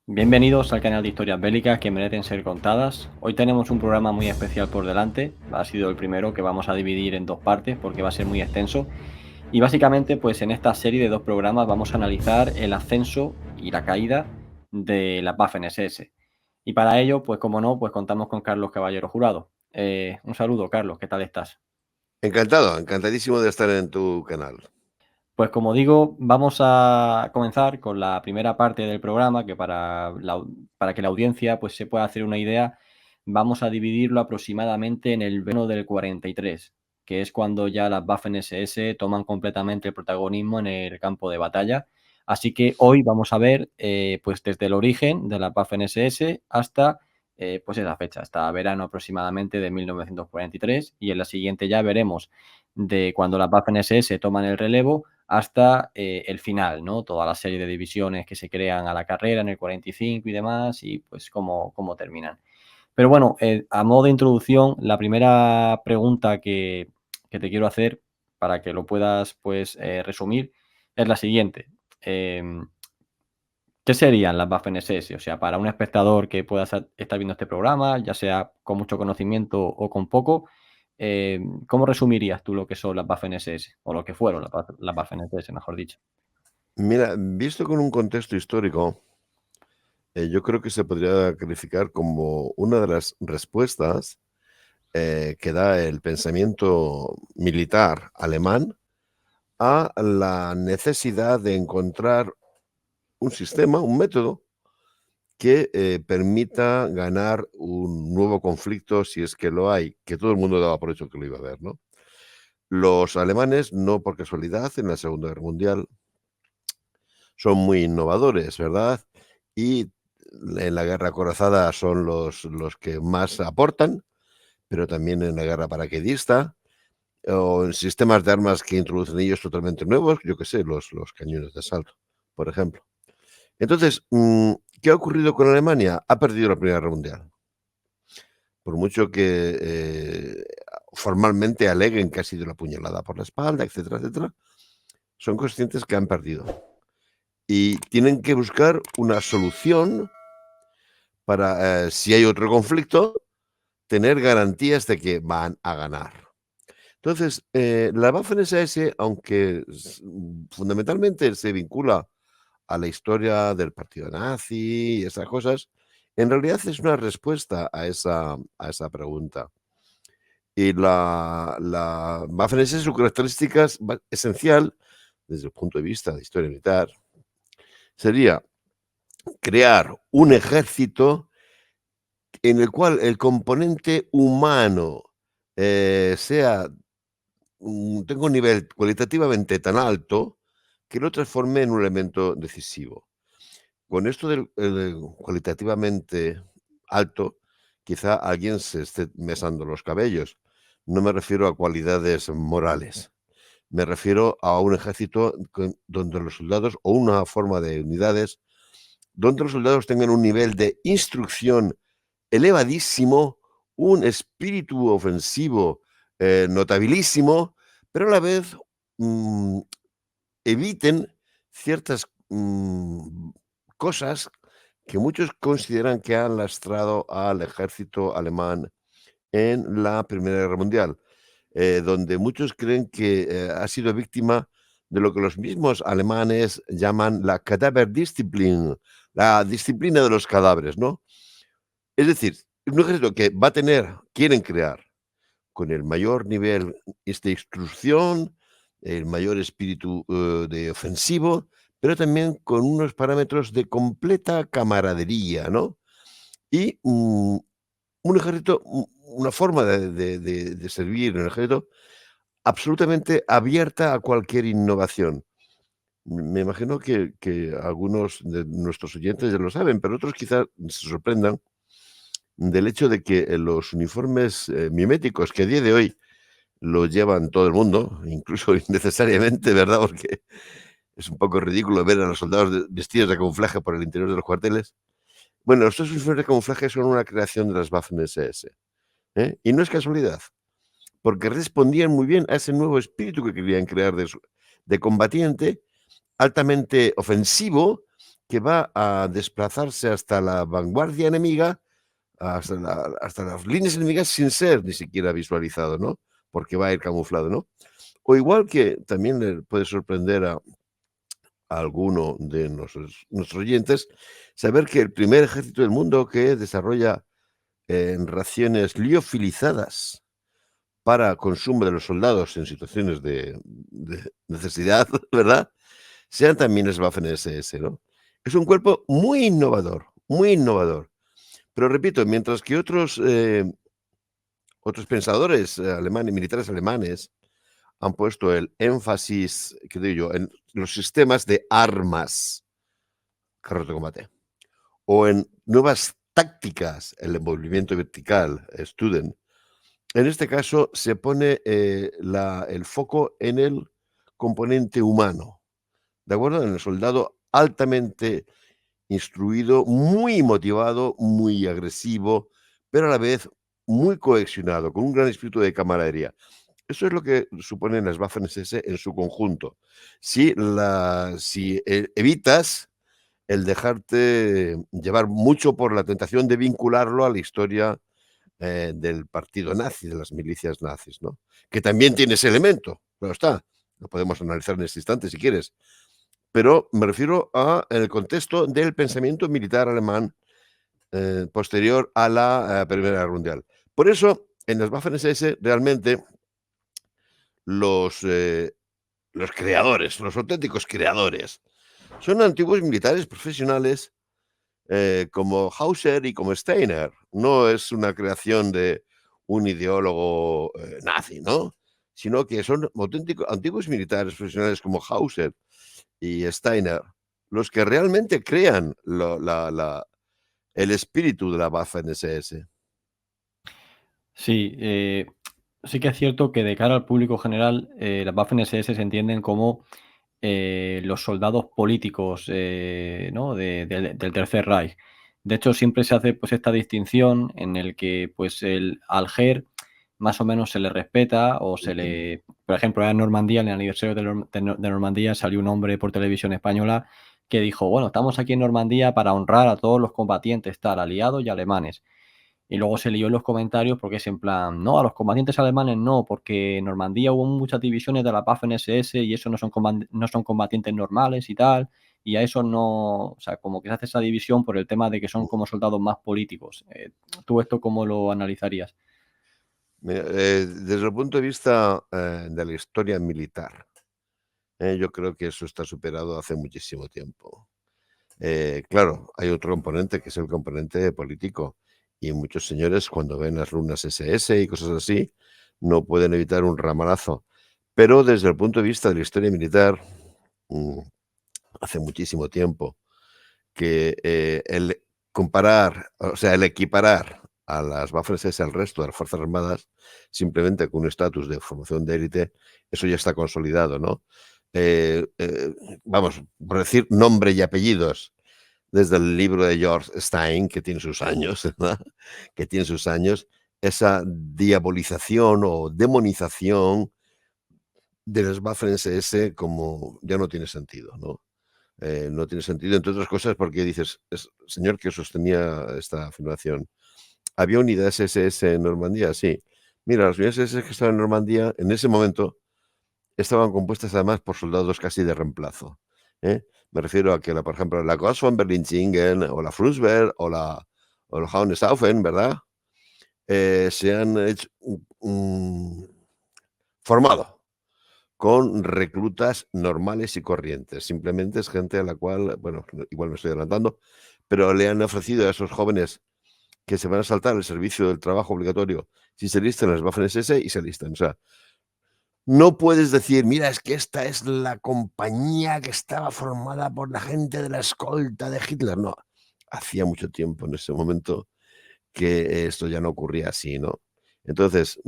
Bienvenidos al canal de historias bélicas que merecen ser contadas. Hoy tenemos un programa muy especial por delante. Ha sido el primero que vamos a dividir en dos partes porque va a ser muy extenso. Y básicamente, pues en esta serie de dos programas vamos a analizar el ascenso y la caída de las Waffen-SS. Y para ello, pues como no, pues contamos con Carlos Caballero Jurado. Un saludo, Carlos, ¿qué tal estás? Encantado, encantadísimo de estar en tu canal. Pues como digo, vamos a comenzar con la primera parte del programa, que para que la audiencia pues, se pueda hacer una idea, vamos a dividirlo aproximadamente en el verano del 43, que es cuando ya las Waffen-SS toman completamente el protagonismo en el campo de batalla. Así que hoy vamos a ver pues desde el origen de las Waffen-SS hasta pues esa fecha, hasta verano aproximadamente de 1943, y en la siguiente ya veremos de cuando las Waffen-SS toman el relevo hasta el final, ¿no? Toda la serie de divisiones que se crean a la carrera en el 45 y demás, y pues cómo terminan. Pero bueno, a modo de introducción, la primera pregunta que te quiero hacer para que lo puedas pues resumir es la siguiente. Em, ¿Qué serían las Waffen-SS? O sea, para un espectador que pueda estar viendo este programa, ya sea con mucho conocimiento o con poco, ¿cómo resumirías tú lo que son las Waffen-SS? O lo que fueron las Waffen-SS, mejor dicho. Mira, visto con un contexto histórico, yo creo que se podría calificar como una de las respuestas que da el pensamiento militar alemán a la necesidad de encontrar un sistema, un método que permita ganar un nuevo conflicto, si es que lo hay, que todo el mundo daba por hecho que lo iba a haber, ¿no? Los alemanes, no por casualidad, en la Segunda Guerra Mundial son muy innovadores, ¿verdad? Y en la guerra acorazada son los que más aportan, pero también en la guerra paracaidista o en sistemas de armas que introducen ellos totalmente nuevos, yo qué sé, los cañones de asalto, por ejemplo. Entonces, ¿qué ha ocurrido con Alemania? Ha perdido la Primera Guerra Mundial. Por mucho que formalmente aleguen que ha sido la puñalada por la espalda, etcétera, etcétera, son conscientes que han perdido. Y tienen que buscar una solución para, si hay otro conflicto, tener garantías de que van a ganar. Entonces, la Waffen-SS, aunque fundamentalmente se vincula a la historia del partido nazi y esas cosas, en realidad es una respuesta a esa pregunta. Y la Waffen-SS, su característica esencial, desde el punto de vista de historia militar, sería crear un ejército en el cual el componente humano sea tenga un nivel cualitativamente tan alto que lo transforme en un elemento decisivo. Con esto del cualitativamente alto, quizá alguien se esté mesando los cabellos. No me refiero a cualidades morales. Me refiero a un ejército donde los soldados, o una forma de unidades, donde los soldados tengan un nivel de instrucción elevadísimo, un espíritu ofensivo notabilísimo, pero a la vez mm, eviten ciertas cosas que muchos consideran que han lastrado al ejército alemán en la Primera Guerra Mundial, donde muchos creen que ha sido víctima de lo que los mismos alemanes llaman la Kadaverdisziplin, la disciplina de los cadáveres, ¿no? Es decir, un ejército que quieren crear con el mayor nivel de instrucción, el mayor espíritu de ofensivo, pero también con unos parámetros de completa camaradería, ¿no? Y un ejército, una forma de servir en el ejército absolutamente abierta a cualquier innovación. Me imagino que algunos de nuestros oyentes ya lo saben, pero otros quizás se sorprendan del hecho de que los uniformes miméticos que a día de hoy lo llevan todo el mundo, incluso innecesariamente, ¿verdad? Porque es un poco ridículo ver a los soldados vestidos de camuflaje por el interior de los cuarteles. Bueno, estos uniformes de camuflaje son una creación de las Waffen-SS, ¿eh? Y no es casualidad, porque respondían muy bien a ese nuevo espíritu que querían crear de combatiente altamente ofensivo que va a desplazarse hasta la vanguardia enemiga, hasta las líneas enemigas sin ser ni siquiera visualizado, ¿no? Porque va a ir camuflado, ¿no? O igual que también le puede sorprender a alguno de nuestros oyentes saber que el primer ejército del mundo que desarrolla raciones liofilizadas para consumo de los soldados en situaciones de necesidad, ¿verdad? Sean también las Waffen-SS, ¿no? Es un cuerpo muy innovador, muy innovador. Pero repito, mientras que otros pensadores alemanes, militares alemanes, han puesto el énfasis, ¿qué digo yo?, en los sistemas de armas, carros de combate, o en nuevas tácticas, el envolvimiento vertical, Student. En este caso se pone el foco en el componente humano, ¿de acuerdo? En el soldado altamente instruido, muy motivado, muy agresivo, pero a la vez muy cohesionado, con un gran espíritu de camaradería. Eso es lo que suponen las Waffen-SS en su conjunto. Si evitas el dejarte llevar mucho por la tentación de vincularlo a la historia del partido nazi, de las milicias nazis, ¿no? Que también tiene ese elemento, claro está. Lo podemos analizar en este instante si quieres. Pero me refiero a el contexto del pensamiento militar alemán posterior a la Primera Guerra Mundial. Por eso, en las Waffen-SS realmente los creadores, los auténticos creadores, son antiguos militares profesionales como Hauser y como Steiner. No es una creación de un ideólogo nazi, ¿no? Sino que son auténticos antiguos militares profesionales como Hauser y Steiner los que realmente crean el espíritu de la Waffen-SS. Sí, sí que es cierto que de cara al público general, las Waffen-SS se entienden como los soldados políticos, ¿no? Del Tercer Reich. De hecho, siempre se hace pues esta distinción en el que pues al GER más o menos se le respeta o se le... Por ejemplo, en Normandía, en el aniversario de Normandía, salió un hombre por televisión española que dijo, bueno, estamos aquí en Normandía para honrar a todos los combatientes, tal, aliados y alemanes. Y luego se lió en los comentarios porque es en plan, no, a los combatientes alemanes no, porque en Normandía hubo muchas divisiones de la Waffen-SS y eso no son combatientes normales y tal, y a eso no, o sea, como que se hace esa división por el tema de que son como soldados más políticos. ¿Tú esto cómo lo analizarías? Mira, desde el punto de vista de la historia militar, yo creo que eso está superado hace muchísimo tiempo. Claro, hay otro componente que es el componente político. Y muchos señores, cuando ven las runas SS y cosas así, no pueden evitar un ramalazo. Pero desde el punto de vista de la historia militar, mm, hace muchísimo tiempo que el comparar, o sea, el equiparar a las Waffen-SS al resto de las Fuerzas Armadas, simplemente con un estatus de formación de élite, eso ya está consolidado, ¿no? Eh, eh, Vamos, por decir nombre y apellidos, desde el libro de George Stein, que tiene sus años, ¿verdad? Que tiene sus años, esa diabolización o demonización de las Waffen-SS como ya no tiene sentido, ¿no? No tiene sentido, entre otras cosas, porque dices, señor que sostenía esta afirmación, ¿había unidades SS en Normandía? Sí. Mira, las unidades SS que estaban en Normandía en ese momento estaban compuestas además por soldados casi de reemplazo. ¿Eh? Me refiero a que, por ejemplo, la Gauss von Berlichingen o la Frundsberg o el Hohenstaufen, ¿verdad? Se han hecho, formado con reclutas normales y corrientes. Simplemente es gente a la cual, bueno, igual me estoy adelantando, pero le han ofrecido a esos jóvenes que se van a saltar el servicio del trabajo obligatorio si se listan las Waffen-SS y se listan. O sea, no puedes decir, mira, es que esta es la compañía que estaba formada por la gente de la escolta de Hitler. No, hacía mucho tiempo en ese momento que esto ya no ocurría así, ¿no? Entonces,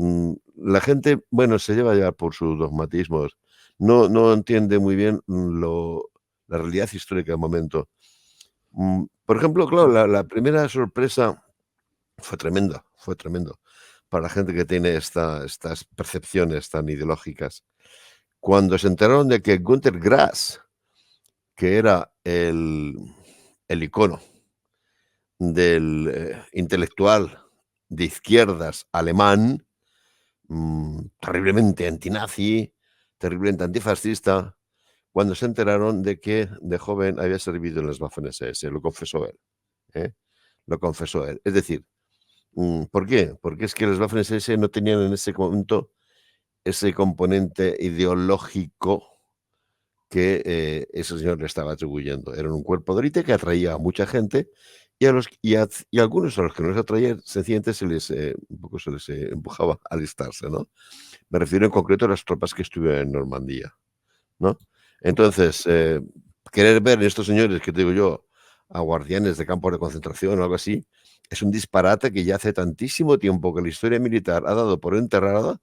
la gente, bueno, se lleva a llevar por sus dogmatismos, no entiende muy bien la realidad histórica del momento. Por ejemplo, claro, la primera sorpresa fue tremendo para la gente que tiene estas percepciones tan ideológicas. Cuando se enteraron de que Günter Grass, que era el icono del intelectual de izquierdas alemán, terriblemente antinazi, terriblemente antifascista, cuando se enteraron de que de joven había servido en las Waffen-SS. Lo confesó él. Lo confesó él. Es decir, ¿por qué? Porque es que las Waffen-SS no tenían en ese momento ese componente ideológico que ese señor le estaba atribuyendo. Eran un cuerpo de élite que atraía a mucha gente y a algunos a los que no les atraía, sencillamente un poco se les empujaba a alistarse, ¿no? Me refiero en concreto a las tropas que estuvieron en Normandía, ¿no? Entonces, querer ver en estos señores, que te digo yo, a guardianes de campos de concentración o algo así, es un disparate que ya hace tantísimo tiempo que la historia militar ha dado por enterrada,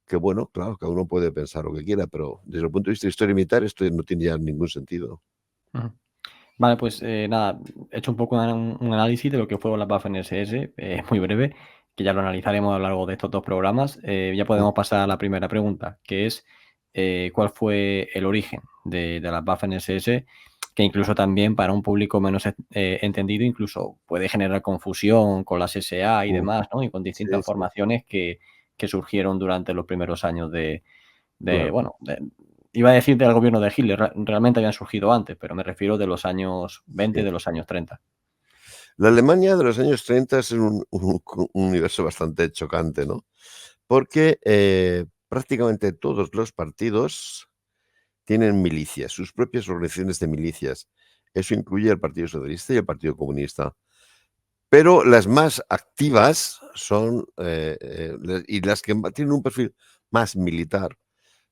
que bueno, claro, cada uno puede pensar lo que quiera, pero desde el punto de vista de historia militar esto no tiene ya ningún sentido. Ujú. Vale, pues nada, he hecho un poco un análisis de lo que fueron las Waffen-SS, muy breve, que ya lo analizaremos a lo largo de estos 2 programas. Ya podemos pasar a la primera pregunta, que es ¿cuál fue el origen de las Waffen-SS? Que incluso también para un público menos entendido, incluso puede generar confusión con las SA y Mm, demás, ¿no? Y con sí, distintas sí, formaciones que surgieron durante los primeros años claro. bueno, iba a decir del gobierno de Hitler, realmente habían surgido antes, pero me refiero de los años 20, Sí. de los años 30. La Alemania de los años 30 es un universo bastante chocante, ¿no? Porque prácticamente todos los partidos tienen milicias, sus propias organizaciones de milicias. Eso incluye el Partido Socialista y el Partido Comunista. Pero las más activas son, y las que tienen un perfil más militar,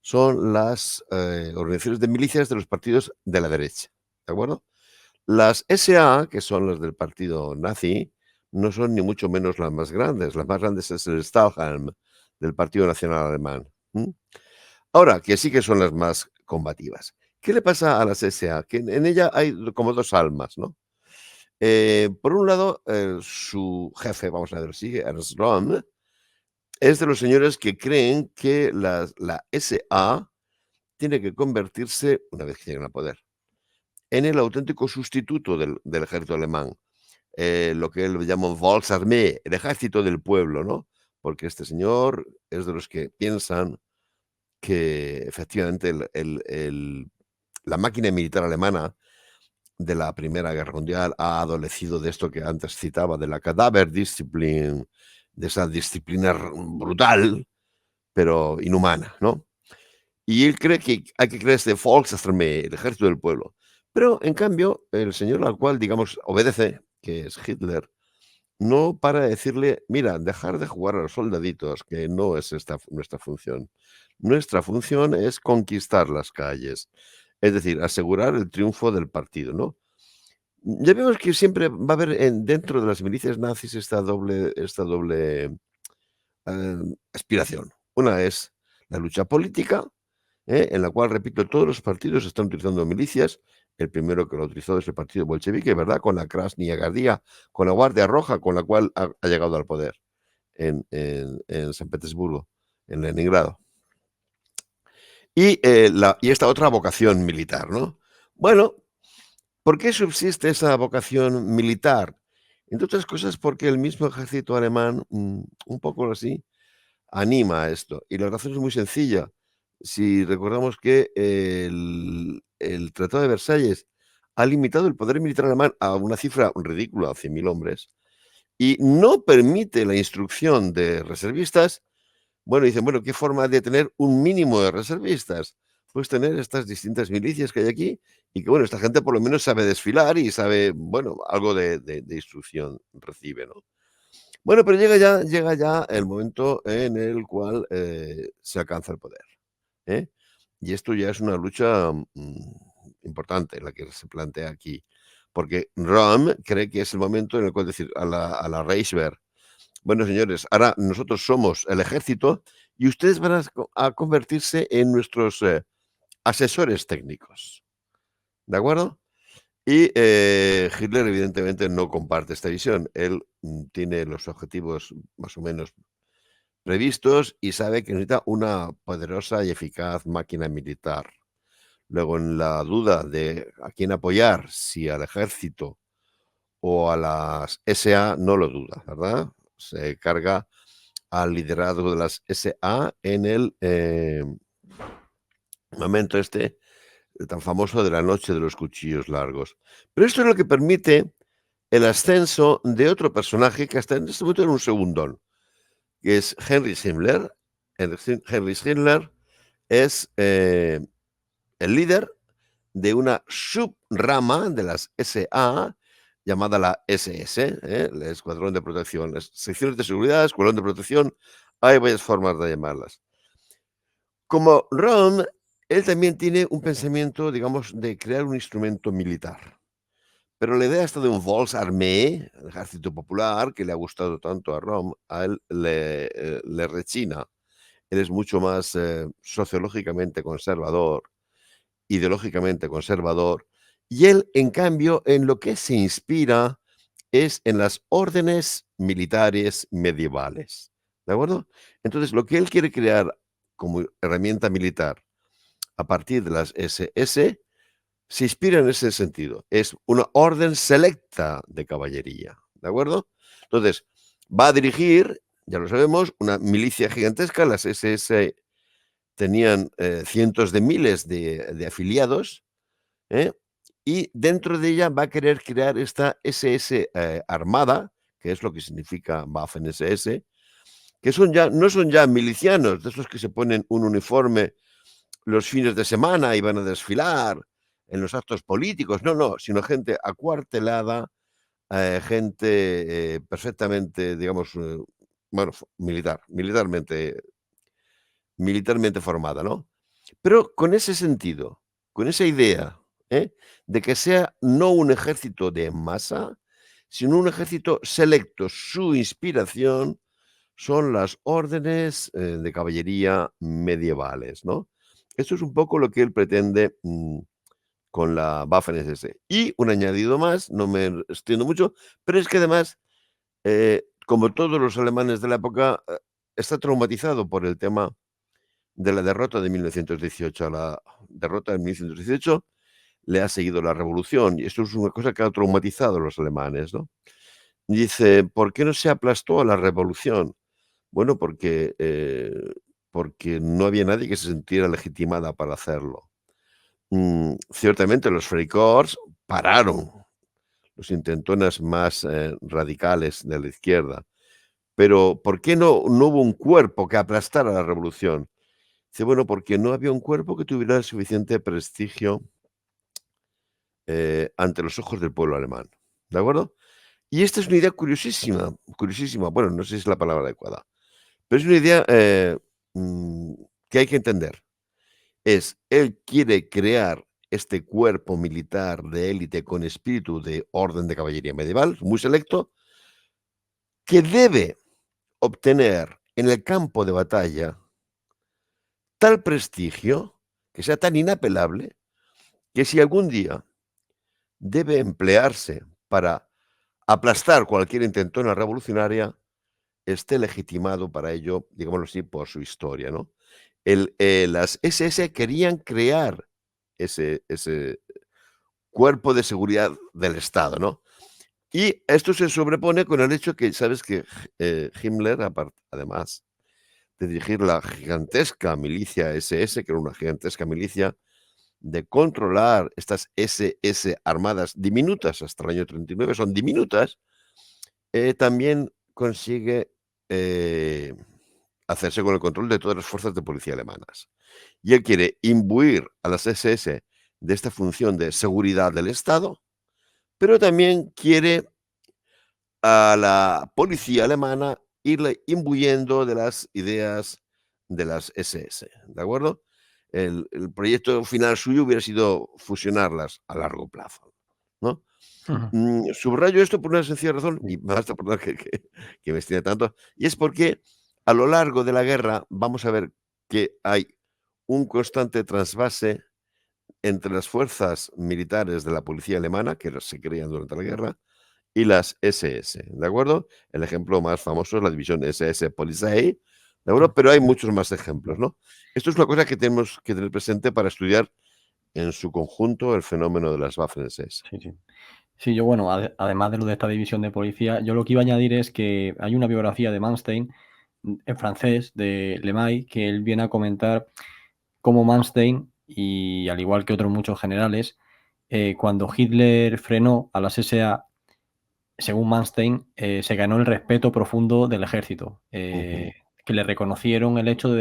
son las organizaciones de milicias de los partidos de la derecha. ¿De acuerdo? Las SA, que son las del partido nazi, no son ni mucho menos las más grandes. Las más grandes es el Stahlhelm del Partido Nacional Alemán. Ahora, que sí que son las más combativas. ¿Qué le pasa a las SA? Que en ella hay como dos almas, ¿no? Por un lado, su jefe, vamos a ver, sigue Ernst Röhm, es de los señores que creen que la SA tiene que convertirse, una vez que lleguen al poder, en el auténtico sustituto del ejército alemán, lo que él llama Volksarmee, el ejército del pueblo, ¿no? Porque este señor es de los que piensan que efectivamente la máquina militar alemana de la Primera Guerra Mundial ha adolecido de esto que antes citaba, de la Discipline, de esa disciplina brutal, pero inhumana, ¿no? Y él cree que hay que crear este Volksarmee, el ejército del pueblo. Pero, en cambio, el señor al cual, digamos, obedece, que es Hitler, no para de decirle: "Mira, dejar de jugar a los soldaditos, que no es esta nuestra función. Nuestra función es conquistar las calles, es decir, asegurar el triunfo del partido", ¿no? Ya vemos que siempre va a haber dentro de las milicias nazis esta doble aspiración. Una es la lucha política, en la cual, repito, todos los partidos están utilizando milicias. El primero que lo ha utilizado es el partido bolchevique, ¿verdad? Con la Krasnaya Guardia, con la Guardia Roja, con la cual ha llegado al poder en San Petersburgo, en Leningrado. Y esta otra vocación militar, ¿no? Bueno, ¿por qué subsiste esa vocación militar? Entre otras cosas porque el mismo ejército alemán, un poco así, anima a esto. Y la razón es muy sencilla. Si recordamos que el Tratado de Versalles ha limitado el poder militar alemán a una cifra ridícula, 100.000 hombres, y no permite la instrucción de reservistas, bueno, dicen, bueno, ¿qué forma de tener un mínimo de reservistas? Pues tener estas distintas milicias que hay aquí y que, bueno, esta gente por lo menos sabe desfilar y sabe, bueno, algo de instrucción recibe, ¿no? Bueno, pero llega ya el momento en el cual se alcanza el poder, ¿eh? Y esto ya es una lucha importante la que se plantea aquí, porque Röhm cree que es el momento en el cual decir a la Reichswehr: "Bueno, señores, ahora nosotros somos el ejército y ustedes van a convertirse en nuestros asesores técnicos", ¿de acuerdo? Y Hitler evidentemente no comparte esta visión. Él tiene los objetivos más o menos previstos y sabe que necesita una poderosa y eficaz máquina militar. Luego, en la duda de a quién apoyar, si al ejército o a las SA no lo duda, ¿verdad? Se carga al liderazgo de las SA en el momento tan famoso de la noche de los cuchillos largos. Pero esto es lo que permite el ascenso de otro personaje que hasta en este momento era un segundón, que es Heinrich Himmler. Heinrich Himmler es el líder de una subrama de las SA llamada la SS, el Escuadrón de Protección, las secciones de seguridad, Escuadrón de Protección, hay varias formas de llamarlas. Como Rom, él también tiene un pensamiento, digamos, de crear un instrumento militar. Pero la idea esta de un Volksarmee, el ejército popular, que le ha gustado tanto a Rom, a él le rechina. Él es mucho más sociológicamente conservador, ideológicamente conservador, y él, en cambio, en lo que se inspira es en las órdenes militares medievales. ¿De acuerdo? Entonces, lo que él quiere crear como herramienta militar a partir de las SS se inspira en ese sentido. Es una orden selecta de caballería. ¿De acuerdo? Entonces, va a dirigir, ya lo sabemos, una milicia gigantesca. Las SS tenían cientos de miles de afiliados, ¿eh? Y dentro de ella va a querer crear esta SS armada, que es lo que significa Waffen-SS, que no son ya milicianos, de esos que se ponen un uniforme los fines de semana y van a desfilar en los actos políticos, no, sino gente acuartelada, gente perfectamente, digamos, bueno, militarmente formada, ¿no? Pero con ese sentido, con esa idea, ¿eh? De que sea no un ejército de masa, sino un ejército selecto. Su inspiración son las órdenes de caballería medievales, ¿no? Esto es un poco lo que él pretende con la Waffen-SS. Y un añadido más, no me extiendo mucho, pero es que además, como todos los alemanes de la época, está traumatizado por el tema de la derrota de 1918. A la derrota de 1918 le ha seguido la revolución, y esto es una cosa que ha traumatizado a los alemanes, ¿no? Dice, ¿por qué no se aplastó a la revolución? Bueno, porque no había nadie que se sintiera legitimada para hacerlo. Ciertamente los Freikorps pararon los intentonas más radicales de la izquierda, pero ¿por qué no hubo un cuerpo que aplastara la revolución? Dice, bueno, porque no había un cuerpo que tuviera el suficiente prestigio ante los ojos del pueblo alemán. ¿De acuerdo? Y esta es una idea curiosísima, bueno, no sé si es la palabra adecuada, pero es una idea que hay que entender. Él quiere crear este cuerpo militar de élite con espíritu de orden de caballería medieval, muy selecto, que debe obtener en el campo de batalla tal prestigio, que sea tan inapelable, que si algún día debe emplearse para aplastar cualquier intentona revolucionaria, esté legitimado para ello, digámoslo así, por su historia, ¿no? Las SS querían crear ese cuerpo de seguridad del Estado, ¿no? Y esto se sobrepone con el hecho que, sabes que Himmler, además de dirigir la gigantesca milicia SS, que era una gigantesca milicia, de controlar estas SS armadas diminutas hasta el año 39, son diminutas, también consigue hacerse con el control de todas las fuerzas de policía alemanas. Y él quiere imbuir a las SS de esta función de seguridad del Estado, pero también quiere a la policía alemana irle imbuyendo de las ideas de las SS, ¿de acuerdo? El proyecto final suyo hubiera sido fusionarlas a largo plazo, ¿no? Subrayo esto por una sencilla razón, Sí. y me vas a perdonar que me extienda tanto, y es porque a lo largo de la guerra vamos a ver que hay un constante trasvase entre las fuerzas militares de la policía alemana, que se creían durante la guerra, y las SS, ¿de acuerdo? El ejemplo más famoso es la división SS Polizei, ¿de acuerdo? Pero hay muchos más ejemplos, ¿no? Esto es una cosa que tenemos que tener presente para estudiar en su conjunto el fenómeno de las Waffen-SS. Sí, sí. Sí, yo, bueno, además de lo de esta división de policía, yo lo que iba a añadir es que hay una biografía de Manstein, en francés, de Lemay, que él viene a comentar cómo Manstein, y al igual que otros muchos generales, cuando Hitler frenó a las SA, según Manstein, se ganó el respeto profundo del ejército, Ujú. que le reconocieron el hecho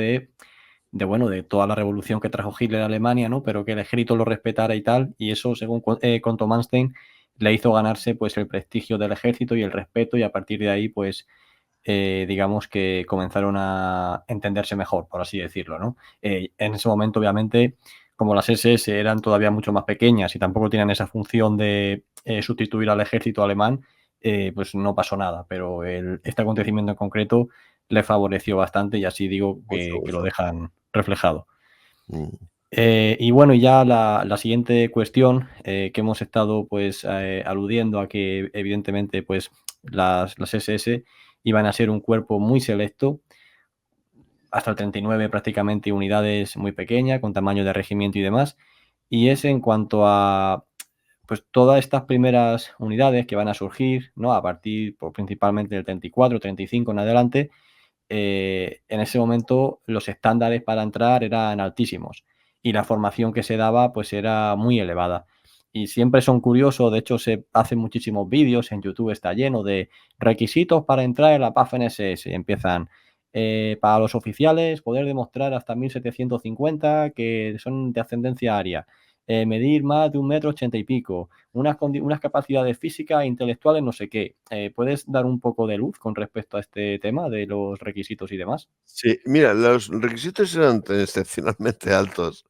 bueno, de toda la revolución que trajo Hitler a Alemania, ¿no? Pero que el ejército lo respetara y tal, y eso, según contó Manstein, le hizo ganarse, pues, el prestigio del ejército y el respeto, y a partir de ahí, pues, digamos que comenzaron a entenderse mejor, por así decirlo, ¿no? En ese momento, obviamente, como las SS eran todavía mucho más pequeñas y tampoco tenían esa función de sustituir al ejército alemán, pues no pasó nada, pero este acontecimiento en concreto le favoreció bastante, y así digo Mucho, que lo mucho. dejan reflejado. Mm. Y bueno, ya la siguiente cuestión, que hemos estado, pues, aludiendo a que evidentemente, pues, las SS iban a ser un cuerpo muy selecto, hasta el 39 prácticamente unidades muy pequeñas, con tamaño de regimiento y demás, y es en cuanto a, pues, todas estas primeras unidades que van a surgir, ¿no? A partir, pues, principalmente del 34, 35 en adelante, en ese momento los estándares para entrar eran altísimos y la formación que se daba, pues, era muy elevada. Y siempre son curiosos, de hecho se hacen muchísimos vídeos, en YouTube está lleno de requisitos para entrar en la Waffen-SS, y empiezan, para los oficiales, poder demostrar hasta 1750 que son de ascendencia aria, medir más de 1,80 m y pico, unas capacidades físicas e intelectuales, no sé qué. ¿Puedes dar un poco de luz con respecto a este tema de los requisitos y demás? Sí, mira, los requisitos eran tan excepcionalmente altos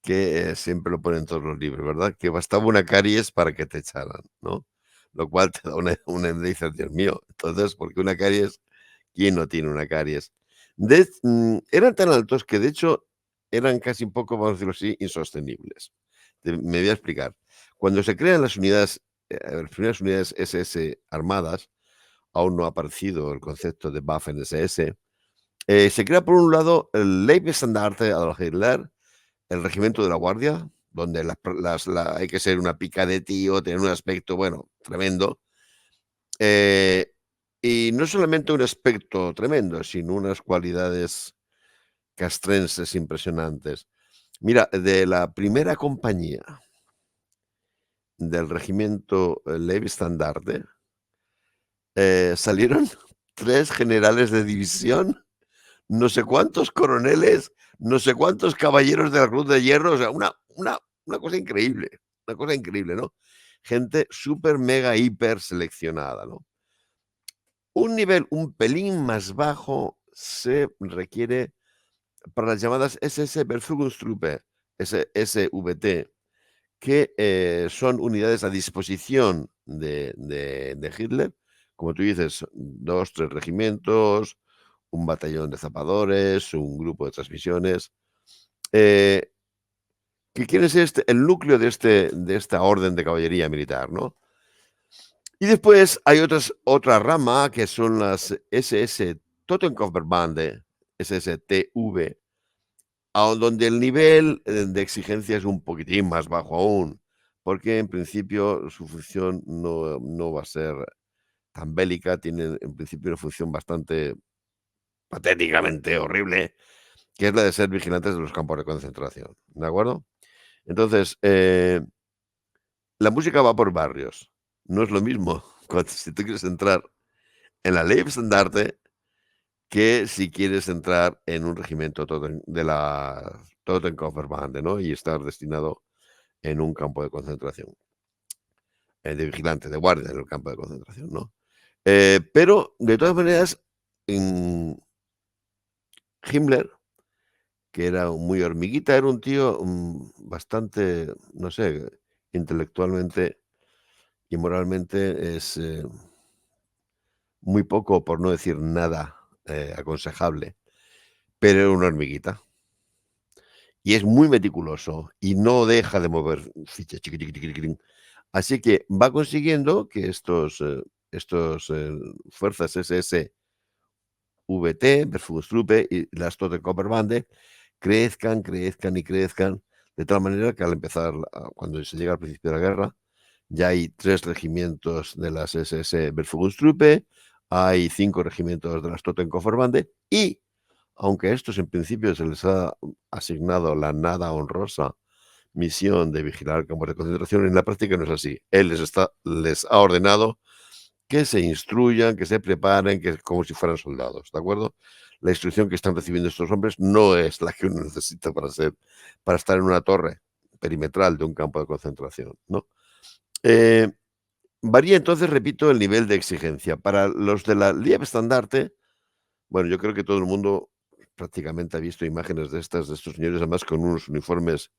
que siempre lo ponen en todos los libros, ¿verdad? Que bastaba una caries para que te echaran, ¿no? Lo cual te da dices: "Dios mío". Entonces, ¿por qué una caries? ¿Quién no tiene una caries? Eran tan altos que, de hecho, eran casi un poco, vamos a decirlo así, insostenibles. Me voy a explicar. Cuando se crean las primeras unidades SS armadas, aún no ha aparecido el concepto de Waffen-SS, se crea, por un lado, el Leibstandarte Adolf Hitler, el regimiento de la guardia, donde hay que ser una pica de tío, tener un aspecto, bueno, tremendo. Eh, y no solamente un aspecto tremendo, sino unas cualidades castrenses impresionantes. Mira, de la primera compañía del regimiento Leibstandarte, salieron 3 generales de división, no sé cuántos coroneles, no sé cuántos caballeros de la Cruz de Hierro, o sea, una una cosa increíble, ¿no? Gente súper, mega, hiper seleccionada, ¿no? Un nivel un pelín más bajo se requiere para las llamadas SS Befugungstruppe, SVT, que, son unidades a disposición de Hitler, como tú dices, 2 3 regimientos, un batallón de zapadores, un grupo de transmisiones, eh, que quieren ser el núcleo de esta orden de caballería militar, ¿no? Y después hay otra rama que son las SS Totenkopfverbände, SSTV, donde el nivel, de exigencia es un poquitín más bajo aún, porque en principio su función no va a ser tan bélica, tiene en principio una función bastante patéticamente horrible, que es la de ser vigilantes de los campos de concentración, ¿de acuerdo? Entonces, la música va por barrios. No es lo mismo cuando si tú quieres entrar en la Leibstandarte que si quieres entrar en un regimiento de la Totenkopfverbande, ¿no? Y estar destinado en un campo de concentración, de vigilante, de guardia en el campo de concentración, ¿no? Pero de todas maneras, en Himmler, que era muy hormiguita, era un tío, bastante, no sé, intelectualmente y moralmente es, muy poco, por no decir nada, aconsejable, pero era una hormiguita. Y es muy meticuloso y no deja de mover fichas, chiqui, chiqui, chiqui, chiquitín. Así que va consiguiendo que estos fuerzas SS VT, Befugungstruppe y las Totenkopfverbande crezcan, crezcan y crezcan, de tal manera que al empezar, cuando se llega al principio de la guerra, Ya hay 3 regimientos de las SS Befehlstruppe, hay 5 regimientos de las Totenkoferbande y, aunque a estos en principio se les ha asignado la nada honrosa misión de vigilar campos de concentración, en la práctica no es así. Él les ha ordenado que se instruyan, que se preparen, que como si fueran soldados, ¿de acuerdo? La instrucción que están recibiendo estos hombres no es la que uno necesita para estar en una torre perimetral de un campo de concentración, ¿no? Eh, Varía entonces, repito, el nivel de exigencia. Para los de la Liebestandarte, bueno, yo creo que todo el mundo prácticamente ha visto imágenes de estos señores, además con unos uniformes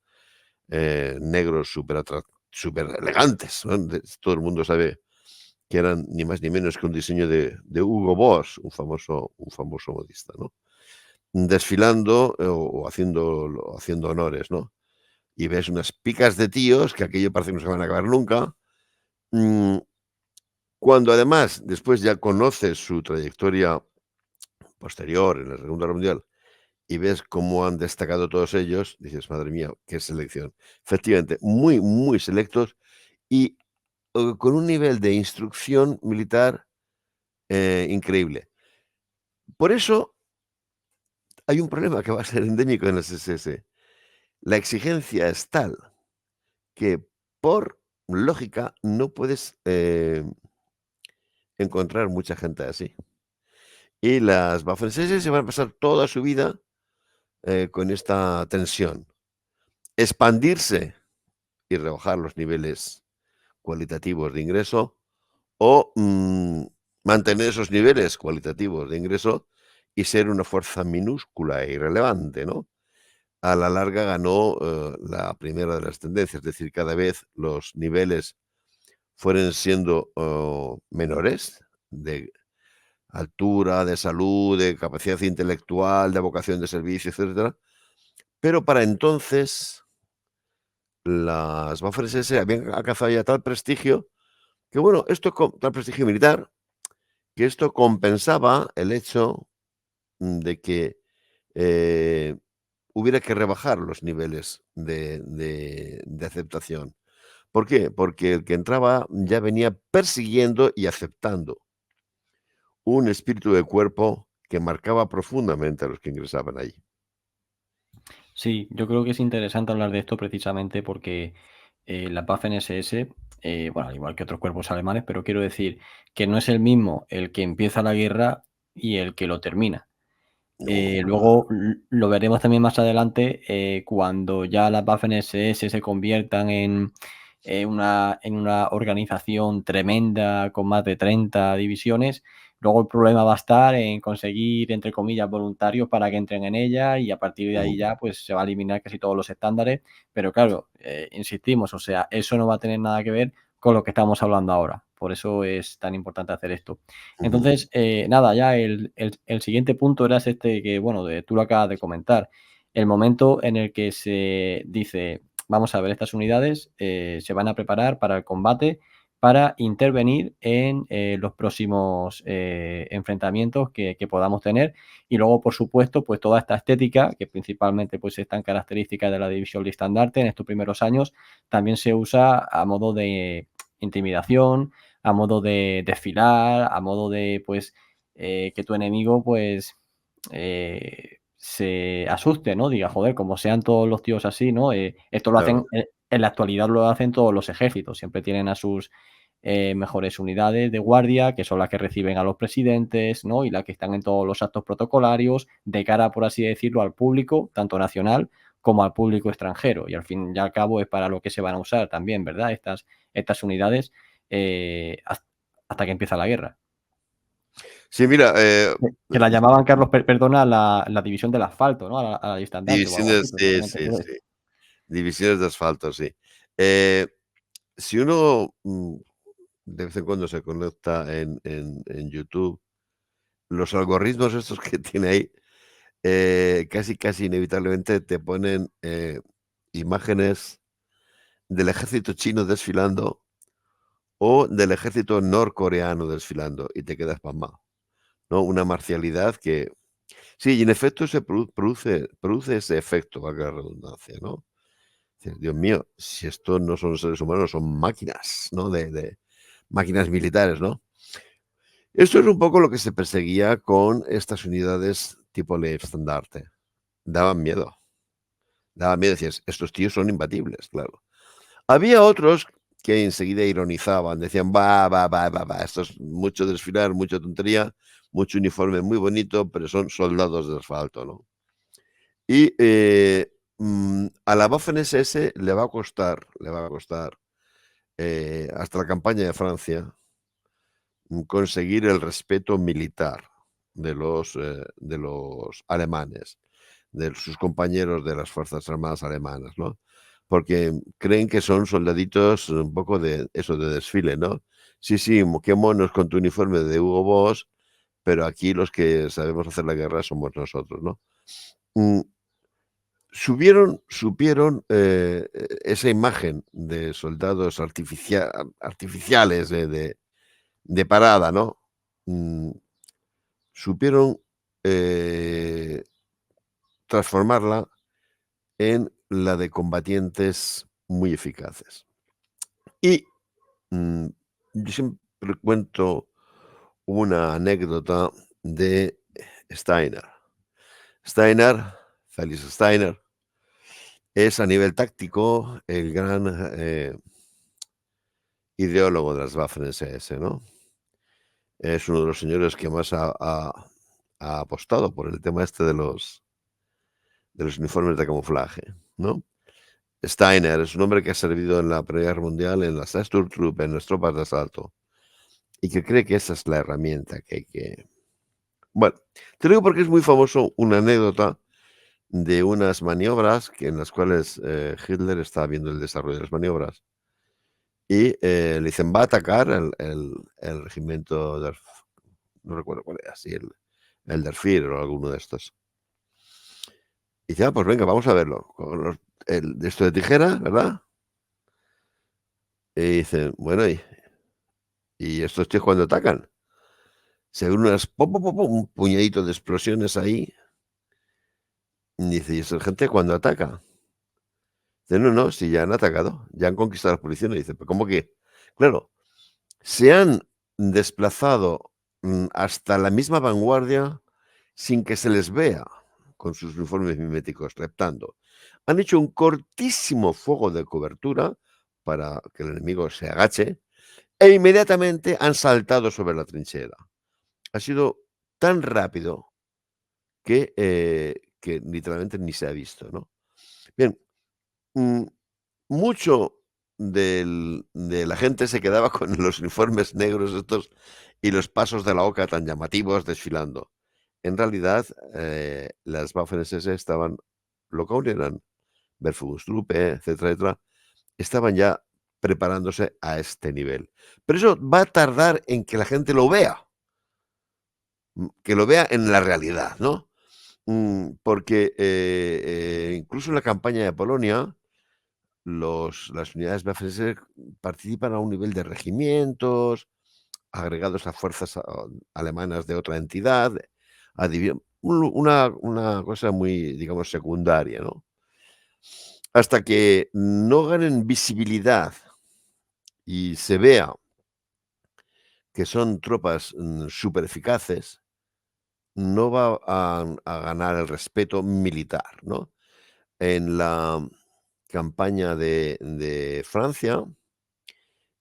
negros súper elegantes, ¿no? Todo el mundo sabe que eran ni más ni menos que un diseño de Hugo Boss, un famoso modista, ¿no? Desfilando o haciendo honores, ¿no? Y ves unas picas de tíos que aquello parece que no se van a acabar nunca. Mm, Cuando además después ya conoces su trayectoria posterior en la Segunda Guerra Mundial y ves cómo han destacado todos ellos, dices, madre mía, qué selección. Efectivamente, muy, muy selectos y con un nivel de instrucción militar increíble. Por eso hay un problema que va a ser endémico en las SS. La exigencia es tal que, por lógica, no puedes encontrar mucha gente así. Y las Waffen-SS se van a pasar toda su vida con esta tensión. Expandirse y rebajar los niveles cualitativos de ingreso o mantener esos niveles cualitativos de ingreso y ser una fuerza minúscula e irrelevante, ¿no? A la larga ganó la primera de las tendencias, es decir, cada vez los niveles fueron siendo menores de altura, de salud, de capacidad intelectual, de vocación de servicio, etcétera. Pero para entonces las Waffen-SS habían alcanzado ya tal prestigio que, bueno, tal prestigio militar, que esto compensaba el hecho de que eh, hubiera que rebajar los niveles de aceptación. ¿Por qué? Porque el que entraba ya venía persiguiendo y aceptando un espíritu de cuerpo que marcaba profundamente a los que ingresaban allí. Sí, yo creo que es interesante hablar de esto precisamente porque la Waffen-SS, bueno, al igual que otros cuerpos alemanes, pero quiero decir que no es el mismo el que empieza la guerra y el que lo termina. No, para nada. Luego lo veremos también más adelante, cuando ya las Waffen-SS se conviertan en una organización tremenda con más de 30 divisiones. Luego el problema va a estar en conseguir, entre comillas, voluntarios para que entren en ella y a partir de ahí Mm, ya pues se va a eliminar casi todos los estándares. Pero claro, insistimos, o sea, eso no va a tener nada que ver con lo que estamos hablando ahora. Por eso es tan importante hacer esto. ujú, Entonces, nada, ya el siguiente punto era este que, bueno, tú lo acabas de comentar. El momento en el que se dice, vamos a ver, estas unidades se van a preparar para el combate, para intervenir en los próximos enfrentamientos que podamos tener. Y luego, por supuesto, pues toda esta estética, que principalmente pues es tan característica de la división Listandarte en estos primeros años, también se usa a modo de intimidación, a modo de desfilar, a modo de, pues, que tu enemigo, pues, se asuste, ¿no? Diga, joder, como sean todos los tíos así, ¿no? Esto lo claro. hacen, en la actualidad lo hacen todos los ejércitos, siempre tienen a sus mejores unidades de guardia, que son las que reciben a los presidentes, ¿no? Y las que están en todos los actos protocolarios, de cara, por así decirlo, al público, tanto nacional como al público extranjero. Y al fin y al cabo es para lo que se van a usar también, ¿verdad? Estas unidades hasta que empieza la guerra. Sí, mira, Que la llamaban, Carlos, perdona, la división del asfalto, ¿no? A la estandarte o algo así, divisiones, sí, precisamente sí, por eso. sí. Divisiones de asfalto, sí. Eh, si uno de vez en cuando se conecta en YouTube, los algoritmos estos que tiene ahí, casi inevitablemente te ponen imágenes del ejército chino desfilando o del ejército norcoreano desfilando y te quedas pasmado, ¿no? Una marcialidad que sí, y en efecto se produce ese efecto, valga la redundancia, ¿no? Dices, Dios mío, si esto no son seres humanos, son máquinas, ¿no? De máquinas militares, ¿no? Esto es un poco lo que se perseguía con estas unidades tipo Leibstandarte. Daban miedo. Daban miedo, decías, estos tíos son imbatibles, claro. Había otros que enseguida ironizaban, decían, va, esto es mucho desfilar, mucha tontería, mucho uniforme muy bonito, pero son soldados de asfalto, ¿no? Y a la Waffen-SS le va a costar, hasta la campaña de Francia, conseguir el respeto militar de los alemanes, de sus compañeros de las Fuerzas Armadas alemanas, ¿no? Porque creen que son soldaditos un poco de eso, de desfile, ¿no? Sí, qué monos con tu uniforme de Hugo Boss, pero aquí los que sabemos hacer la guerra somos nosotros, ¿no? Mm, supieron esa imagen de soldados artificiales de parada, ¿no? Mm, supieron transformarla en la de combatientes muy eficaces. Y yo siempre cuento una anécdota de Steiner. Felix Steiner, es a nivel táctico el gran ideólogo de las Waffen-SS, ¿no? Es uno de los señores que más ha apostado por el tema este de los uniformes de camuflaje, ¿no? Steiner es un hombre que ha servido en la Primera Guerra Mundial en las Sturmtruppe, en las tropas de asalto, y que cree que esa es la herramienta que hay que... Bueno, te lo digo porque es muy famoso una anécdota de unas maniobras en las cuales Hitler está viendo el desarrollo de las maniobras y le dicen, va a atacar el regimiento no recuerdo cuál era, si el der Führer o alguno de estos. Y dice, pues venga, vamos a verlo. Con de esto de tijera, ¿verdad? Y dicen, bueno, ¿y estos tíos cuando atacan? Se ven un puñadito de explosiones ahí. Y dice, ¿y esa gente cuando ataca? Dice, no, si ya han atacado, ya han conquistado las posiciones. Dice, ¿pero cómo que? Claro, se han desplazado hasta la misma vanguardia sin que se les vea con sus uniformes miméticos reptando. Han hecho un cortísimo fuego de cobertura para que el enemigo se agache e inmediatamente han saltado sobre la trinchera. Ha sido tan rápido que literalmente ni se ha visto, ¿no? Bien, mucho de la gente se quedaba con los uniformes negros estos y los pasos de la oca tan llamativos desfilando. En realidad, las Waffen-SS estaban, lo que aún eran Verfügungstruppe, etcétera, estaban ya preparándose a este nivel. Pero eso va a tardar en que la gente lo vea, que lo vea en la realidad, ¿no? Porque incluso en la campaña de Polonia, las unidades Waffen-SS participan a un nivel de regimientos, agregados a fuerzas alemanas de otra entidad, una cosa muy, digamos, secundaria, ¿no? Hasta que no ganen visibilidad y se vea que son tropas súper eficaces, no va a ganar el respeto militar, ¿no? En la campaña de Francia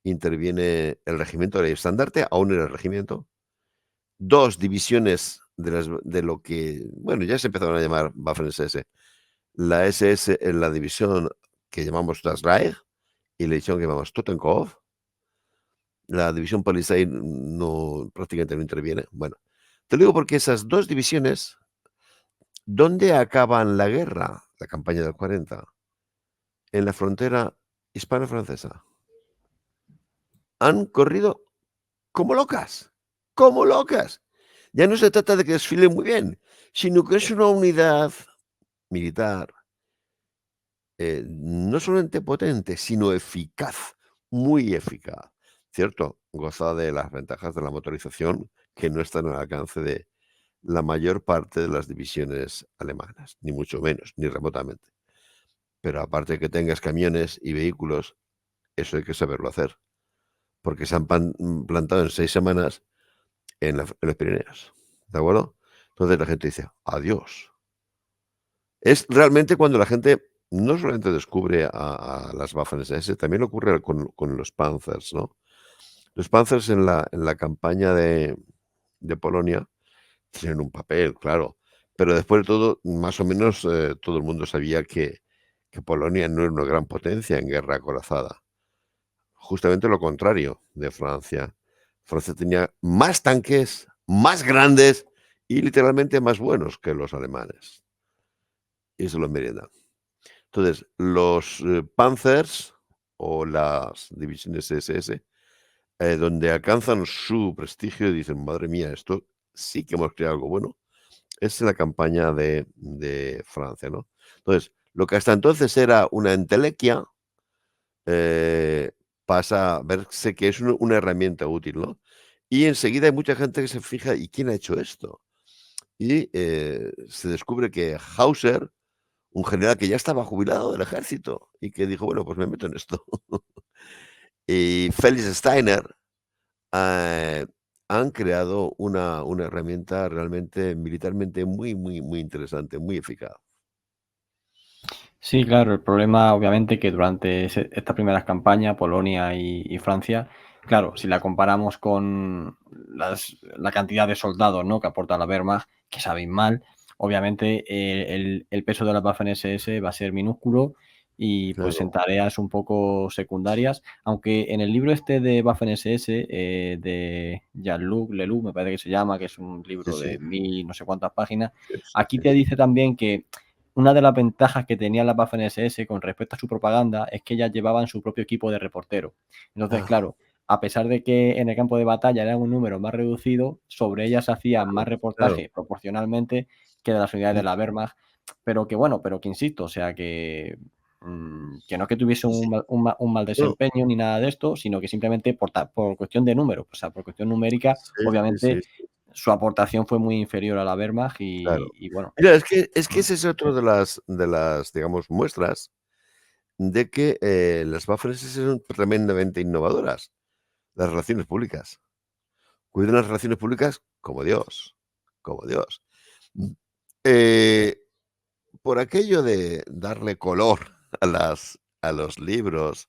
interviene el regimiento del estandarte, aún era el regimiento, 2 divisiones de lo que, bueno, ya se empezaron a llamar Waffen-SS, la SS en la división que llamamos Das Reich y la división que llamamos Totenkopf. La división Palisade prácticamente no interviene. Bueno, te lo digo porque esas 2 divisiones, ¿dónde acaban la guerra, la campaña del 40? En la frontera hispano-francesa. Han corrido como locas, como locas. Ya no se trata de que desfilen muy bien, sino que es una unidad militar no solamente potente, sino eficaz, muy eficaz, ¿cierto? Goza de las ventajas de la motorización que no están al alcance de la mayor parte de las divisiones alemanas, ni mucho menos, ni remotamente. pero aparte de que tengas camiones y vehículos, eso hay que saberlo hacer, porque se han plantado en 6 semanas en los Pirineos, ¿de acuerdo? Entonces la gente dice: "Adiós". Es realmente cuando la gente no solamente descubre a las Waffen-SS, también ocurre con los Panzers, ¿no? Los Panzers en la campaña de Polonia tienen un papel, claro, pero después de todo, más o menos, todo el mundo sabía que Polonia no era una gran potencia en guerra acorazada. Justamente lo contrario de Francia. Francia tenía más tanques, más grandes y literalmente más buenos que los alemanes. Y se lo meriendan. Entonces, los Panzers o las divisiones SS, donde alcanzan su prestigio y dicen: "Madre mía, esto sí que hemos creado algo bueno", es en la campaña de Francia, ¿no? Entonces, lo que hasta entonces era una entelequia, eh, pasa a verse que es una herramienta útil, ¿no? Y enseguida hay mucha gente que se fija: "¿Y quién ha hecho esto?". Y, se descubre que Hauser, un general que ya estaba jubilado del ejército y que dijo: "Bueno, pues me meto en esto". Y Felix Steiner, eh, han creado una herramienta realmente militarmente muy, muy, muy interesante, muy eficaz. Sí, claro, el problema obviamente que durante estas primeras campañas, Polonia y Francia, claro, si la comparamos con la cantidad de soldados, ¿no?, que aporta la Wehrmacht, que es abismal, obviamente el peso de las Waffen-SS va a ser minúsculo y pues en Claro. tareas un poco secundarias, aunque en el libro este de Waffen-SS, de Jean-Luc Leloup, me parece que se llama, que es un Sí, libro sí, de 1000 no sé cuántas páginas, sí, sí, aquí sí. te dice también que una de las ventajas que tenían las Waffen-SS con respecto a su propaganda es que ellas llevaban su propio equipo de reporteros. Entonces, Ah, claro, a pesar de que en el campo de batalla eran un número más reducido, sobre ellas se hacían claro, más claro. reportajes proporcionalmente que de las unidades de Mm, la Wehrmacht, pero que bueno, pero que insisto, o sea que no es que tuviese sí, sí. un mal No, desempeño ni nada de esto, sino que simplemente por cuestión de número, o sea, por cuestión numérica, sí, sí, obviamente sí, sí, su aportación fue muy inferior a la Wehrmacht claro. y bueno. Mira, es que Mm. ese es otro de las, digamos, muestras de que, las Waffen-SS son tremendamente innovadoras, las relaciones públicas. Cuidan las relaciones públicas como Dios, como Dios. Mm, eh, por aquello de darle color a los libros,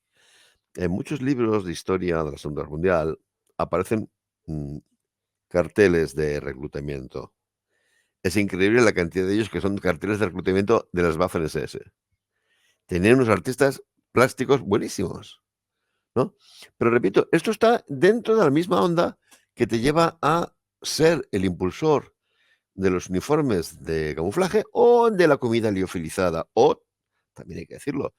en muchos libros de historia de la Segunda Guerra Mundial aparecen, mm, carteles de reclutamiento. Es increíble la cantidad de ellos que son carteles de reclutamiento de las Waffen-SS. Tenían unos artistas plásticos buenísimos, ¿no? Pero repito, esto está dentro de la misma onda que te lleva a ser el impulsor de los uniformes de camuflaje o de la comida liofilizada. O, también hay que decirlo,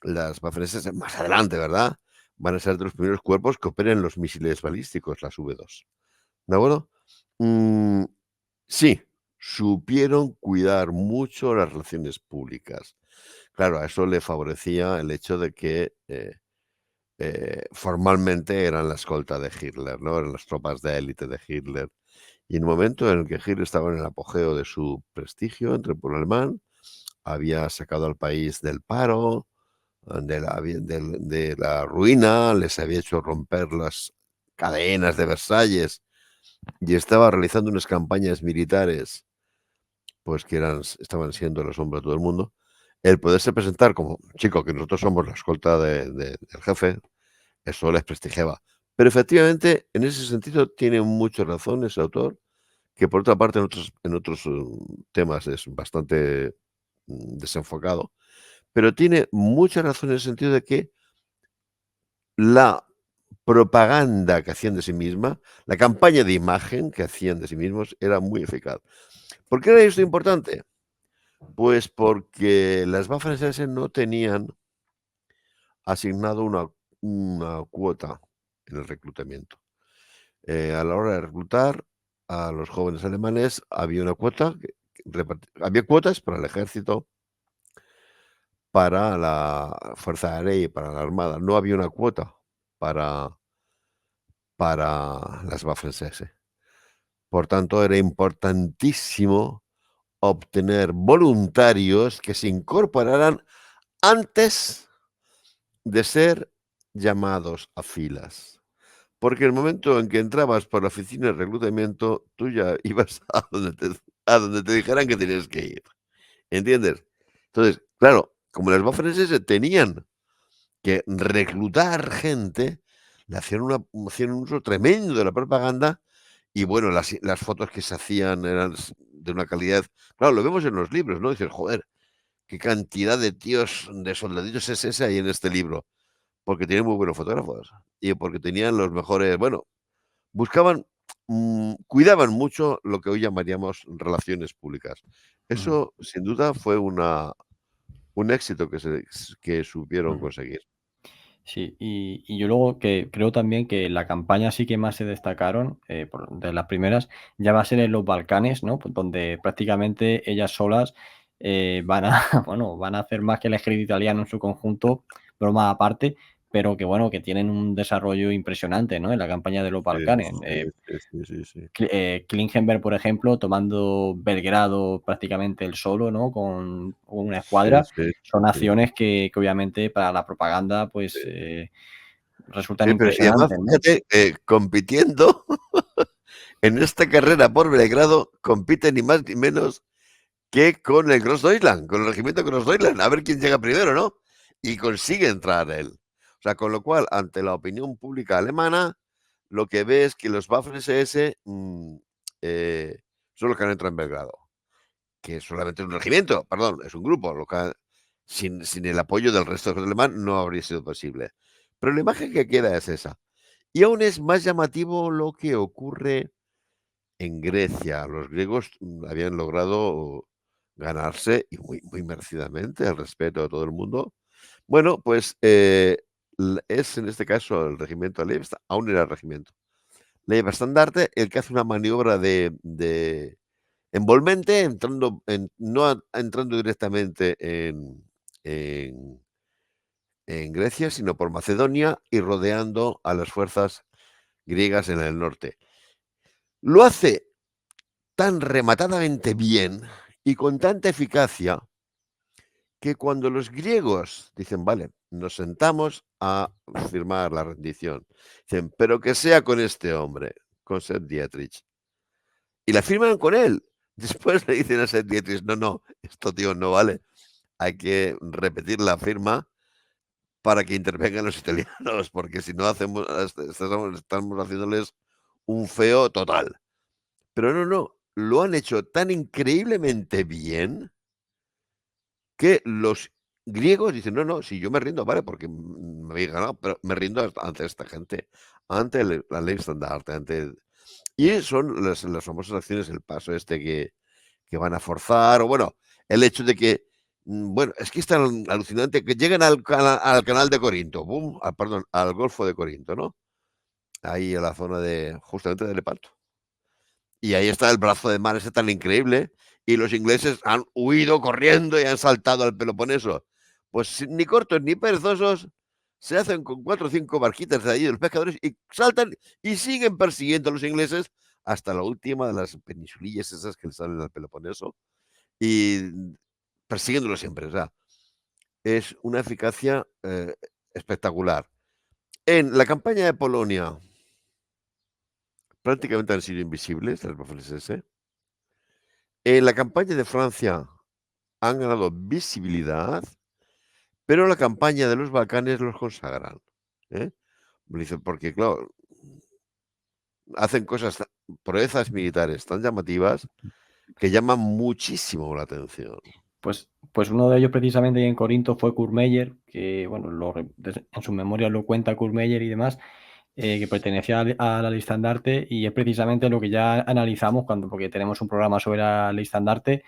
las Waffen-SS más adelante, ¿verdad?, van a ser de los primeros cuerpos que operen los misiles balísticos, las V2. ¿De acuerdo? Mm, sí, supieron cuidar mucho las relaciones públicas. Claro, a eso le favorecía el hecho de que, formalmente eran la escolta de Hitler, ¿no? Eran las tropas de élite de Hitler. Y en un momento en el que Hitler estaba en el apogeo de su prestigio entre el pueblo alemán, había sacado al país del paro, de la ruina, les había hecho romper las cadenas de Versalles y estaba realizando unas campañas militares, pues que estaban siendo la sombra de todo el mundo. El poderse presentar como: "Chico, que nosotros somos la escolta del jefe", eso les prestigiaba. Pero efectivamente, en ese sentido tiene mucha razón ese autor, que por otra parte en otros temas es bastante, desenfocado, pero tiene mucha razón en el sentido de que la propaganda que hacían de sí misma, la campaña de imagen que hacían de sí mismos era muy eficaz. ¿Por qué era esto importante? Pues porque las Waffen-SS no tenían asignado una cuota en el reclutamiento. A la hora de reclutar a los jóvenes alemanes había una cuota había cuotas para el ejército, para la Fuerza Aérea y para la Armada. No había una cuota para las Waffen-SS. Por tanto, era importantísimo obtener voluntarios que se incorporaran antes de ser llamados a filas. Porque el momento en que entrabas por la oficina de reclutamiento, tú ya ibas a donde te dijeran que tenías que ir, ¿entiendes? Entonces, claro, como las Waffen-SS tenían que reclutar gente, le hacían un uso tremendo de la propaganda y, bueno, las fotos que se hacían eran de una calidad, claro, lo vemos en los libros, ¿no? Dices: "Joder, qué cantidad de tíos, de soldaditos SS hay en este libro", porque tienen muy buenos fotógrafos y porque tenían los mejores, bueno, buscaban, cuidaban mucho lo que hoy llamaríamos relaciones públicas. Ujú, Eso, sin duda, fue un éxito que supieron ujú. conseguir. Sí, y yo luego que creo también que la campaña sí que más se destacaron, de las primeras, ya va a ser en los Balcanes, ¿no? Pues donde prácticamente ellas solas van a, bueno, van a hacer más que el ejército italiano en su conjunto, broma aparte, pero que bueno, que tienen un desarrollo impresionante, ¿no? En la campaña de los Sí, Balcanes. sí, sí, sí, sí, sí. Klingenberg, por ejemplo, tomando Belgrado prácticamente él solo, ¿no? Con una Sí, escuadra, sí, sí, son sí. acciones que obviamente para la propaganda, pues, Sí. resultan Sí, pero y además, impresionantes, ¿no? fíjate, compitiendo en esta carrera por Belgrado, compite ni más ni menos que con el Großdeutschland, con el regimiento Großdeutschland, a ver quién llega primero, ¿no? Y consigue entrar él. O sea, con lo cual, ante la opinión pública alemana, lo que ve es que los Waffen-SS, eh, son los que han entrado en Belgrado, que solamente es un regimiento, perdón, es un grupo, lo que sin el apoyo del resto del alemán no habría sido posible. Pero la imagen que queda es esa. Y aún es más llamativo lo que ocurre en Grecia. Los griegos, habían logrado ganarse, y muy merecidamente, el respeto de todo el mundo. Bueno, pues, es en este caso el regimiento Leibsta aún era regimiento. Leibstandarte el que hace una maniobra de envolvente, entrando no entrando directamente en en Grecia, sino por Macedonia y rodeando a las fuerzas griegas en el norte. Lo hace tan rematadamente bien y con tanta eficacia que cuando los griegos dicen: "Vale, nos sentamos a firmar la rendición", dicen: "Pero que sea con este hombre, con Sir Dietrich". Y la firman con él. Después le dicen a Sir Dietrich: "No, no, esto, tío, no vale. Hay que repetir la firma para que intervengan los italianos, porque si no hacemos estamos haciéndoles un feo total". Pero no, no, lo han hecho tan increíblemente bien que los griegos dicen: "No, no, si yo me rindo, vale, porque, me habéis ganado, pero me rindo ante esta gente, ante la ley estandarte, ante el". Y son las famosas acciones, el paso este que van a forzar, o bueno, el hecho de que, bueno, es que es tan alucinante que llegan al canal de Corinto, bum, perdón, al Golfo de Corinto, ¿no? Ahí en la zona de justamente de Lepanto. Y ahí está el brazo de mar ese tan increíble, y los ingleses han huido corriendo y han saltado al Peloponeso. Pues ni cortos ni perezosos, se hacen con 4 o 5 barquitas de allí de los pescadores y saltan y siguen persiguiendo a los ingleses hasta la última de las peninsulillas esas que salen al Peloponeso y persiguiéndolos siempre. O sea, es una eficacia, espectacular. En la campaña de Polonia prácticamente han sido invisibles las Waffen-SS. En la campaña de Francia han ganado visibilidad, pero la campaña de los Balcanes los consagran, ¿eh? Dice, porque claro, hacen cosas, proezas militares tan llamativas que llaman muchísimo la atención. Pues uno de ellos precisamente ahí en Corinto fue Kurt Meyer, que bueno, en su memoria lo cuenta Kurt Meyer y demás, que pertenecía a la Ley-Standarte y es precisamente lo que ya analizamos porque tenemos un programa sobre la Ley-Standarte,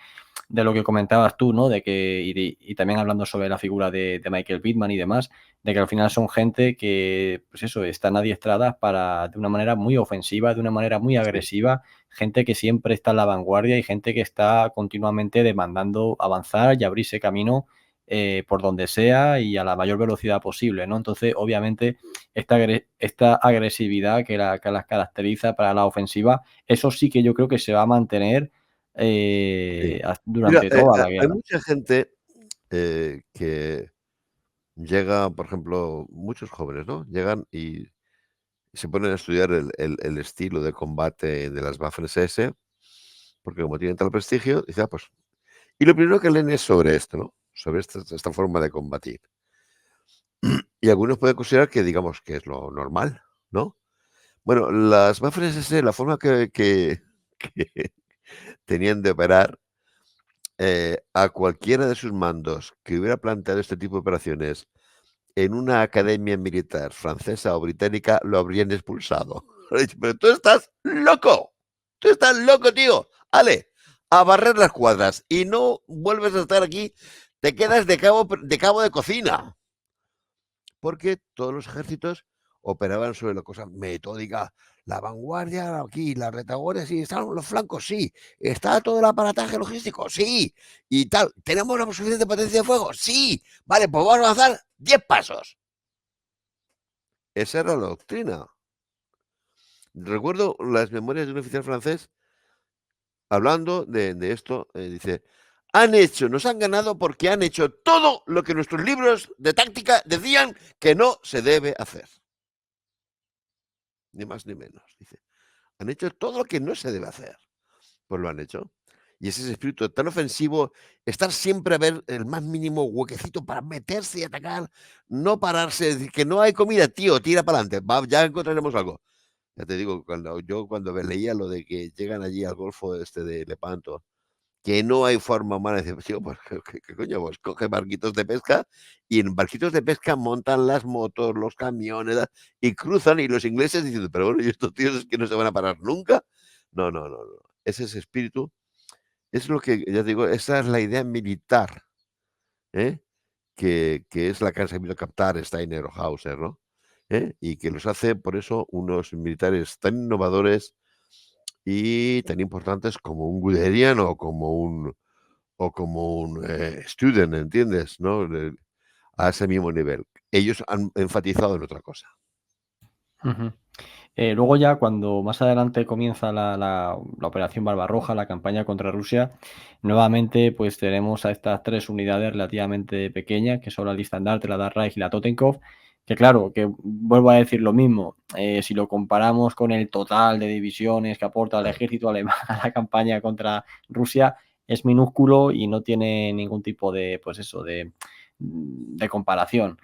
de lo que comentabas tú, ¿no? De que, y también hablando sobre la figura de Michael Pittman y demás, de que al final son gente que, pues eso, están adiestradas de una manera muy ofensiva, de una manera muy Sí, agresiva, gente que siempre está en la vanguardia y gente que está continuamente demandando avanzar y abrirse camino por donde sea y a la mayor velocidad posible, ¿no? Entonces, obviamente, esta agresividad que las caracteriza para la ofensiva, eso sí que yo creo que se va a mantener sí. Mira, durante toda la hay guerra. mucha gente, que llega, por ejemplo, muchos jóvenes, ¿no? Llegan y se ponen a estudiar el estilo de combate de las Waffen-SS, porque como tienen tal prestigio, dice, pues... Y lo primero que leen es sobre esto, ¿no? Sobre esta forma de combatir. Y algunos pueden considerar que, digamos, que es lo normal, ¿no? Bueno, las Waffen-SS, la forma que tenían de operar, a cualquiera de sus mandos que hubiera planteado este tipo de operaciones en una academia militar francesa o británica, lo habrían expulsado. Pero tú estás loco, tío. Ale, a barrer las cuadras y no vuelves a estar aquí, te quedas de cabo de cocina. Porque todos los ejércitos operaban sobre la cosa metódica. La vanguardia aquí, la retaguardia, sí, están los flancos, sí. Está todo el aparataje logístico, sí. Y tal, ¿tenemos la suficiente potencia de fuego? Sí. Vale, pues vamos a avanzar 10 pasos. Esa era la doctrina. Recuerdo las memorias de un oficial francés hablando de esto. Dice, nos han ganado porque han hecho todo lo que nuestros libros de táctica decían que no se debe hacer. Ni más ni menos. Dice, han hecho todo lo que no se debe hacer. Pues lo han hecho. Y ese espíritu tan ofensivo, estar siempre a ver el más mínimo huequecito para meterse y atacar, no pararse, decir que no hay comida, tío, tira para adelante, ya encontraremos algo. Ya te digo, cuando leía lo de que llegan allí al Golfo de Lepanto, que no hay forma humana de decir, tío, pues, ¿qué coño? Pues coge barquitos de pesca y en barquitos de pesca montan las motos, los camiones y cruzan y los ingleses diciendo, pero bueno, ¿y estos tíos es que no se van a parar nunca? No, no, no, no. Ese es espíritu, es lo que, ya te digo, esa es la idea militar, ¿eh? Que es la que han sabido captar Steiner o Hauser, ¿no? Y que los hace, por eso, unos militares tan innovadores y tan importantes como un Guderian o como un Student, ¿entiendes? ¿No? A ese mismo nivel. Ellos han enfatizado en otra cosa. Ujú. Luego ya cuando más adelante comienza la operación Barbarroja, la campaña contra Rusia, nuevamente pues tenemos a estas 3 unidades relativamente pequeñas, que son la Listandarte, la Das Reich y la Totenkopf, que claro, que vuelvo a decir lo mismo, si lo comparamos con el total de divisiones que aporta el ejército alemán a la campaña contra Rusia, es minúsculo y no tiene ningún tipo de, pues eso, de comparación.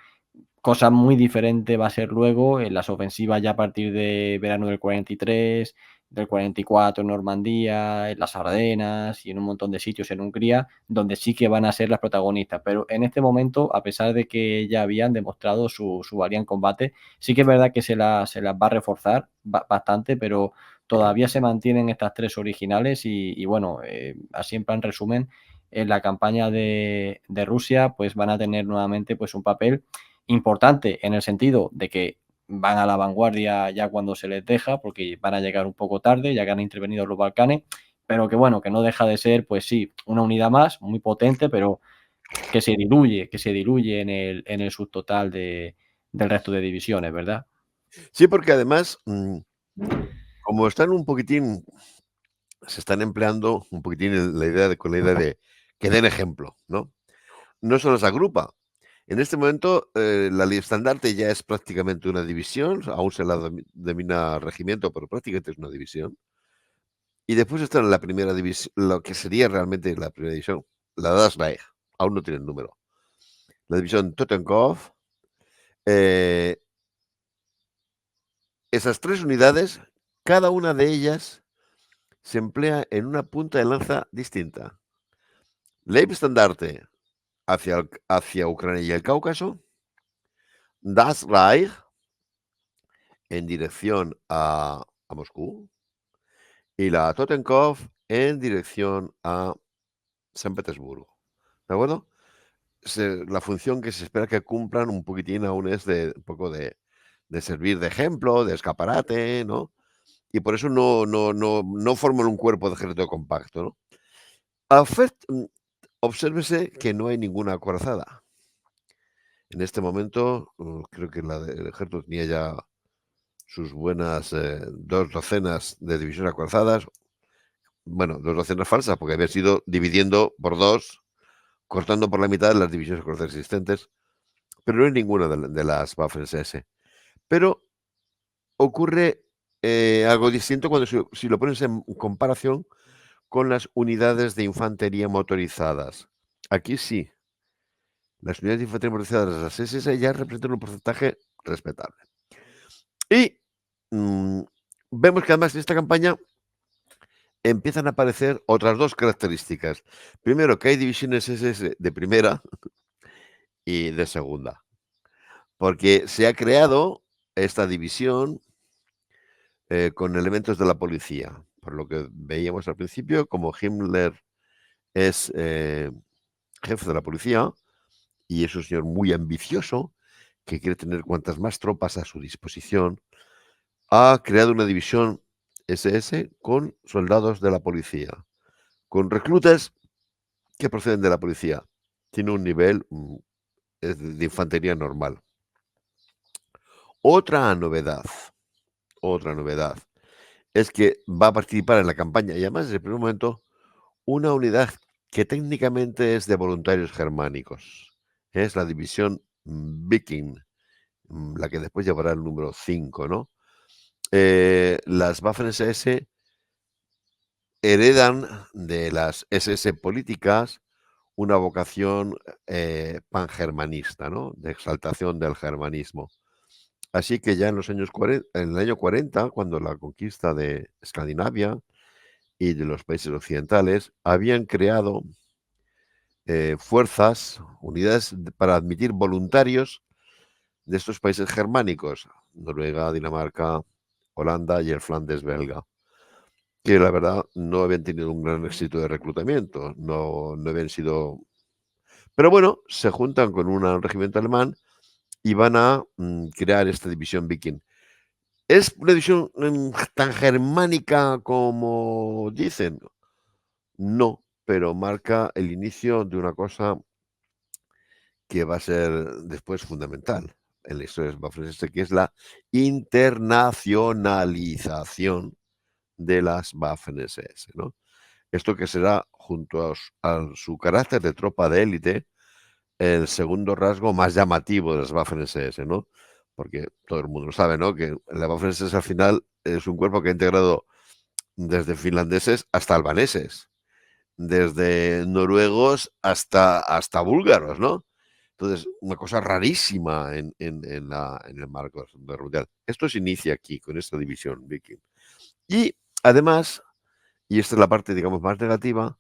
Cosa muy diferente va a ser luego en las ofensivas ya a partir de verano del 43, del 44 en Normandía, en las Ardenas y en un montón de sitios en Hungría, donde sí que van a ser las protagonistas. Pero en este momento, a pesar de que ya habían demostrado su valía en combate, sí que es verdad que se las va a reforzar bastante, pero todavía se mantienen estas 3 originales y bueno, así en plan resumen, en la campaña de Rusia, pues van a tener nuevamente pues un papel importante en el sentido de que van a la vanguardia ya cuando se les deja, porque van a llegar un poco tarde, ya que han intervenido los Balcanes, pero que bueno, que no deja de ser, pues sí, una unidad más, muy potente, pero que se diluye en el subtotal del resto de divisiones, ¿verdad? Sí, porque además, como están un poquitín, se están empleando un poquitín con la idea de que den ejemplo, ¿no? No se los agrupa. En este momento, la Estandarte ya es prácticamente una división, aún se la denomina regimiento, pero prácticamente es una división. Y después está en la primera división, lo que sería realmente la primera división, la Das Reich, aún no tiene el número. La división Totenkopf, eh, esas 3 unidades, cada una de ellas se emplea en una punta de lanza distinta. Leibstandarte hacia Ucrania y el Cáucaso, Das Reich en dirección a Moscú y la Totenkopf en dirección a San Petersburgo. ¿De acuerdo? La función que se espera que cumplan un poquitín aún es de un poco de servir de ejemplo, de escaparate, ¿no? Y por eso no forman un cuerpo de ejército compacto, ¿no? Obsérvese que no hay ninguna acorazada. En este momento, creo que el ejército tenía ya sus buenas 2 docenas de divisiones acorazadas. Bueno, 2 docenas falsas, porque había sido dividiendo por 2, cortando por la mitad las divisiones acorazadas existentes, pero no es ninguna de las Waffen-SS. Pero ocurre algo distinto cuando si lo pones en comparación con las unidades de infantería motorizadas. Aquí sí, las unidades de infantería motorizadas, las SS, ya representan un porcentaje respetable. Y vemos que además en esta campaña empiezan a aparecer otras dos características. Primero, que hay divisiones SS de primera y de segunda, porque se ha creado esta división con elementos de la policía, por lo que veíamos al principio, como Himmler es jefe de la policía y es un señor muy ambicioso que quiere tener cuantas más tropas a su disposición, ha creado una división SS con soldados de la policía, con reclutas que proceden de la policía. Tiene un nivel de infantería normal. Otra novedad es que va a participar en la campaña y además desde el primer momento una unidad que técnicamente es de voluntarios germánicos. Es la división Viking, la que después llevará el número 5, ¿no? Las Waffen-SS heredan de las SS políticas una vocación pangermanista, ¿no? De exaltación del germanismo. Así que ya en los años 40, en el año 40, cuando la conquista de Escandinavia y de los países occidentales, habían creado fuerzas, unidades para admitir voluntarios de estos países germánicos, Noruega, Dinamarca, Holanda y el Flandes belga, que la verdad no habían tenido un gran éxito de reclutamiento, no habían sido... Pero bueno, se juntan con un regimiento alemán y van a crear esta división viking. ¿Es una división tan germánica como dicen? No, pero marca el inicio de una cosa que va a ser después fundamental en la historia de Waffen-SS, que es la internacionalización de las Waffen-SS, ¿no? Esto que será, junto a su carácter de tropa de élite, el segundo rasgo más llamativo de las Waffen-SS, ¿no? Porque todo el mundo lo sabe, ¿no? Que la Waffen-SS al final es un cuerpo que ha integrado desde finlandeses hasta albaneses, desde noruegos hasta búlgaros, ¿no? Entonces, una cosa rarísima en el marco de la Segunda Guerra Mundial. Esto se inicia aquí, con esta división viking. Y además, y esta es la parte, digamos, más negativa,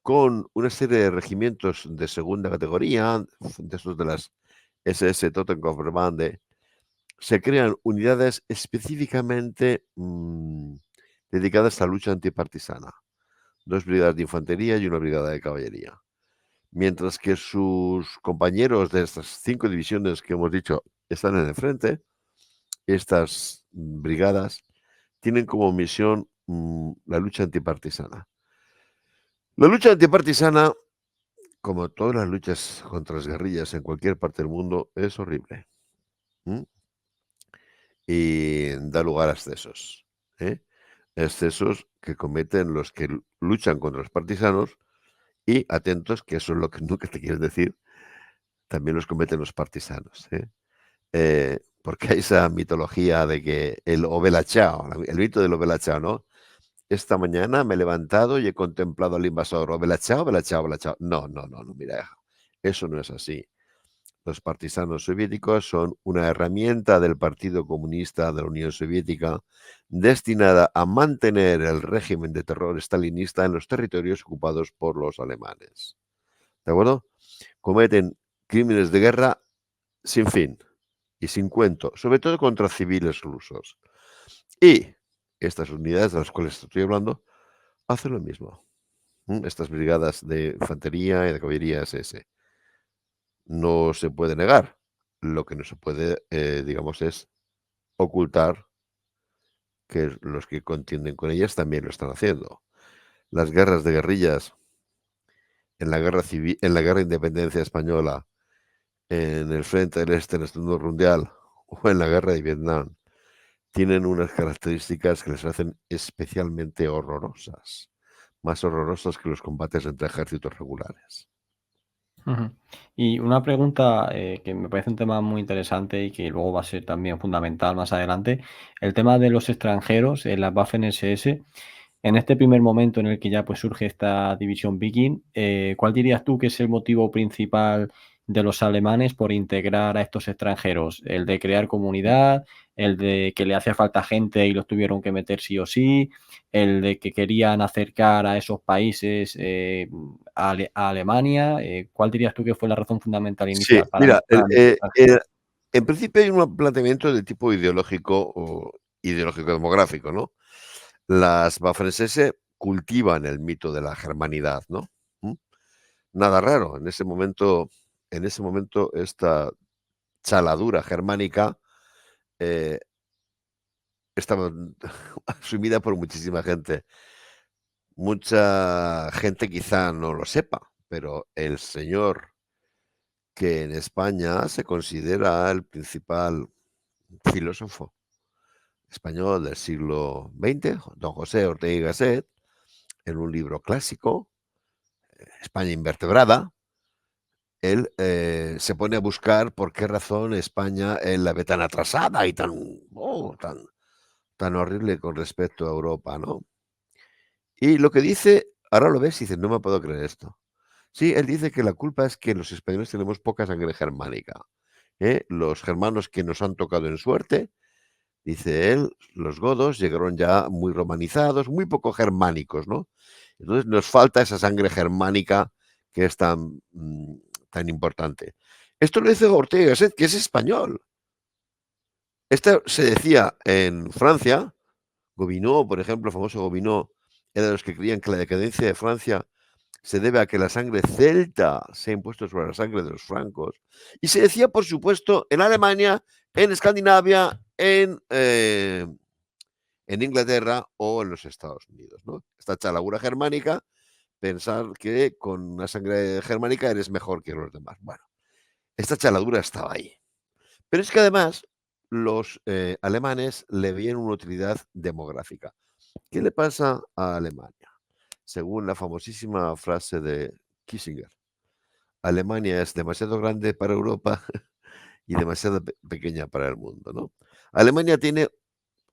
con una serie de regimientos de segunda categoría, de estos de las SS Totenkopfverbände, se crean unidades específicamente dedicadas a la lucha antipartisana. 2 brigadas de infantería y una brigada de caballería. Mientras que sus compañeros de estas 5 divisiones que hemos dicho están en el frente, estas brigadas tienen como misión la lucha antipartisana. La lucha antipartisana, como todas las luchas contra las guerrillas en cualquier parte del mundo, es horrible. Y da lugar a excesos. Excesos que cometen los que luchan contra los partisanos y, atentos, que eso es lo que nunca te quieres decir, también los cometen los partisanos. Porque hay esa mitología de que el Obela Chao, el mito del Obela Chao, ¿no? Esta mañana me he levantado y he contemplado al invasor. Obela Chao, Obela Chao, Obela Chao. No, mira, eso no es así. Los partisanos soviéticos son una herramienta del Partido Comunista de la Unión Soviética destinada a mantener el régimen de terror stalinista en los territorios ocupados por los alemanes. ¿De acuerdo? Cometen crímenes de guerra sin fin y sin cuento, sobre todo contra civiles rusos. Y estas unidades de las cuales estoy hablando hacen lo mismo. Estas brigadas de infantería y de caballería SS. No se puede negar. Lo que no se puede, digamos, es ocultar que los que contienden con ellas también lo están haciendo. Las guerras de guerrillas en la guerra civil, en la guerra de independencia española, en el frente del Este en el Segundo Mundial o en la guerra de Vietnam tienen unas características que les hacen especialmente horrorosas, más horrorosas que los combates entre ejércitos regulares. Ujú. Y una pregunta que me parece un tema muy interesante y que luego va a ser también fundamental más adelante, el tema de los extranjeros en las Waffen SS. En este primer momento en el que ya pues surge esta división Viking, ¿cuál dirías tú que es el motivo principal de los alemanes por integrar a estos extranjeros? ¿El de crear comunidad? ¿El de que le hacía falta gente y los tuvieron que meter sí o sí? ¿El de que querían acercar a esos países a Alemania? ¿Cuál dirías tú que fue la razón fundamental Sí, inicial para mira, mezclar a los extranjeros? en principio hay un planteamiento de tipo ideológico o ideológico demográfico, ¿no? Las Waffen-SS cultivan el mito de la germanidad, ¿no? ¿Mm? Nada raro, en ese momento esta chaladura germánica, eh, estaba asumida por muchísima gente. Mucha gente quizá no lo sepa, pero el señor que en España se considera el principal filósofo español del siglo XX, don José Ortega y Gasset, en un libro clásico, España invertebrada, él se pone a buscar por qué razón España la ve tan atrasada y tan horrible con respecto a Europa, ¿no? Y lo que dice, ahora lo ves y dices, no me puedo creer esto. Sí, él dice que la culpa es que los españoles tenemos poca sangre germánica. Los germanos que nos han tocado en suerte, dice él, los godos llegaron ya muy romanizados, muy poco germánicos, ¿no? Entonces nos falta esa sangre germánica que es tan importante. Esto lo dice Ortega y Gasset, que es español. Esto se decía en Francia. Gobineau, por ejemplo, el famoso Gobineau, era de los que creían que la decadencia de Francia se debe a que la sangre celta se ha impuesto sobre la sangre de los francos. Y se decía, por supuesto, en Alemania, en Escandinavia, en Inglaterra o en los Estados Unidos, ¿no? Esta chalagura germánica, pensar que con una sangre germánica eres mejor que los demás. Bueno, esta chaladura estaba ahí. Pero es que además los alemanes le veían una utilidad demográfica. ¿Qué le pasa a Alemania? Según la famosísima frase de Kissinger, Alemania es demasiado grande para Europa y demasiado pequeña para el mundo, ¿no? Alemania tiene,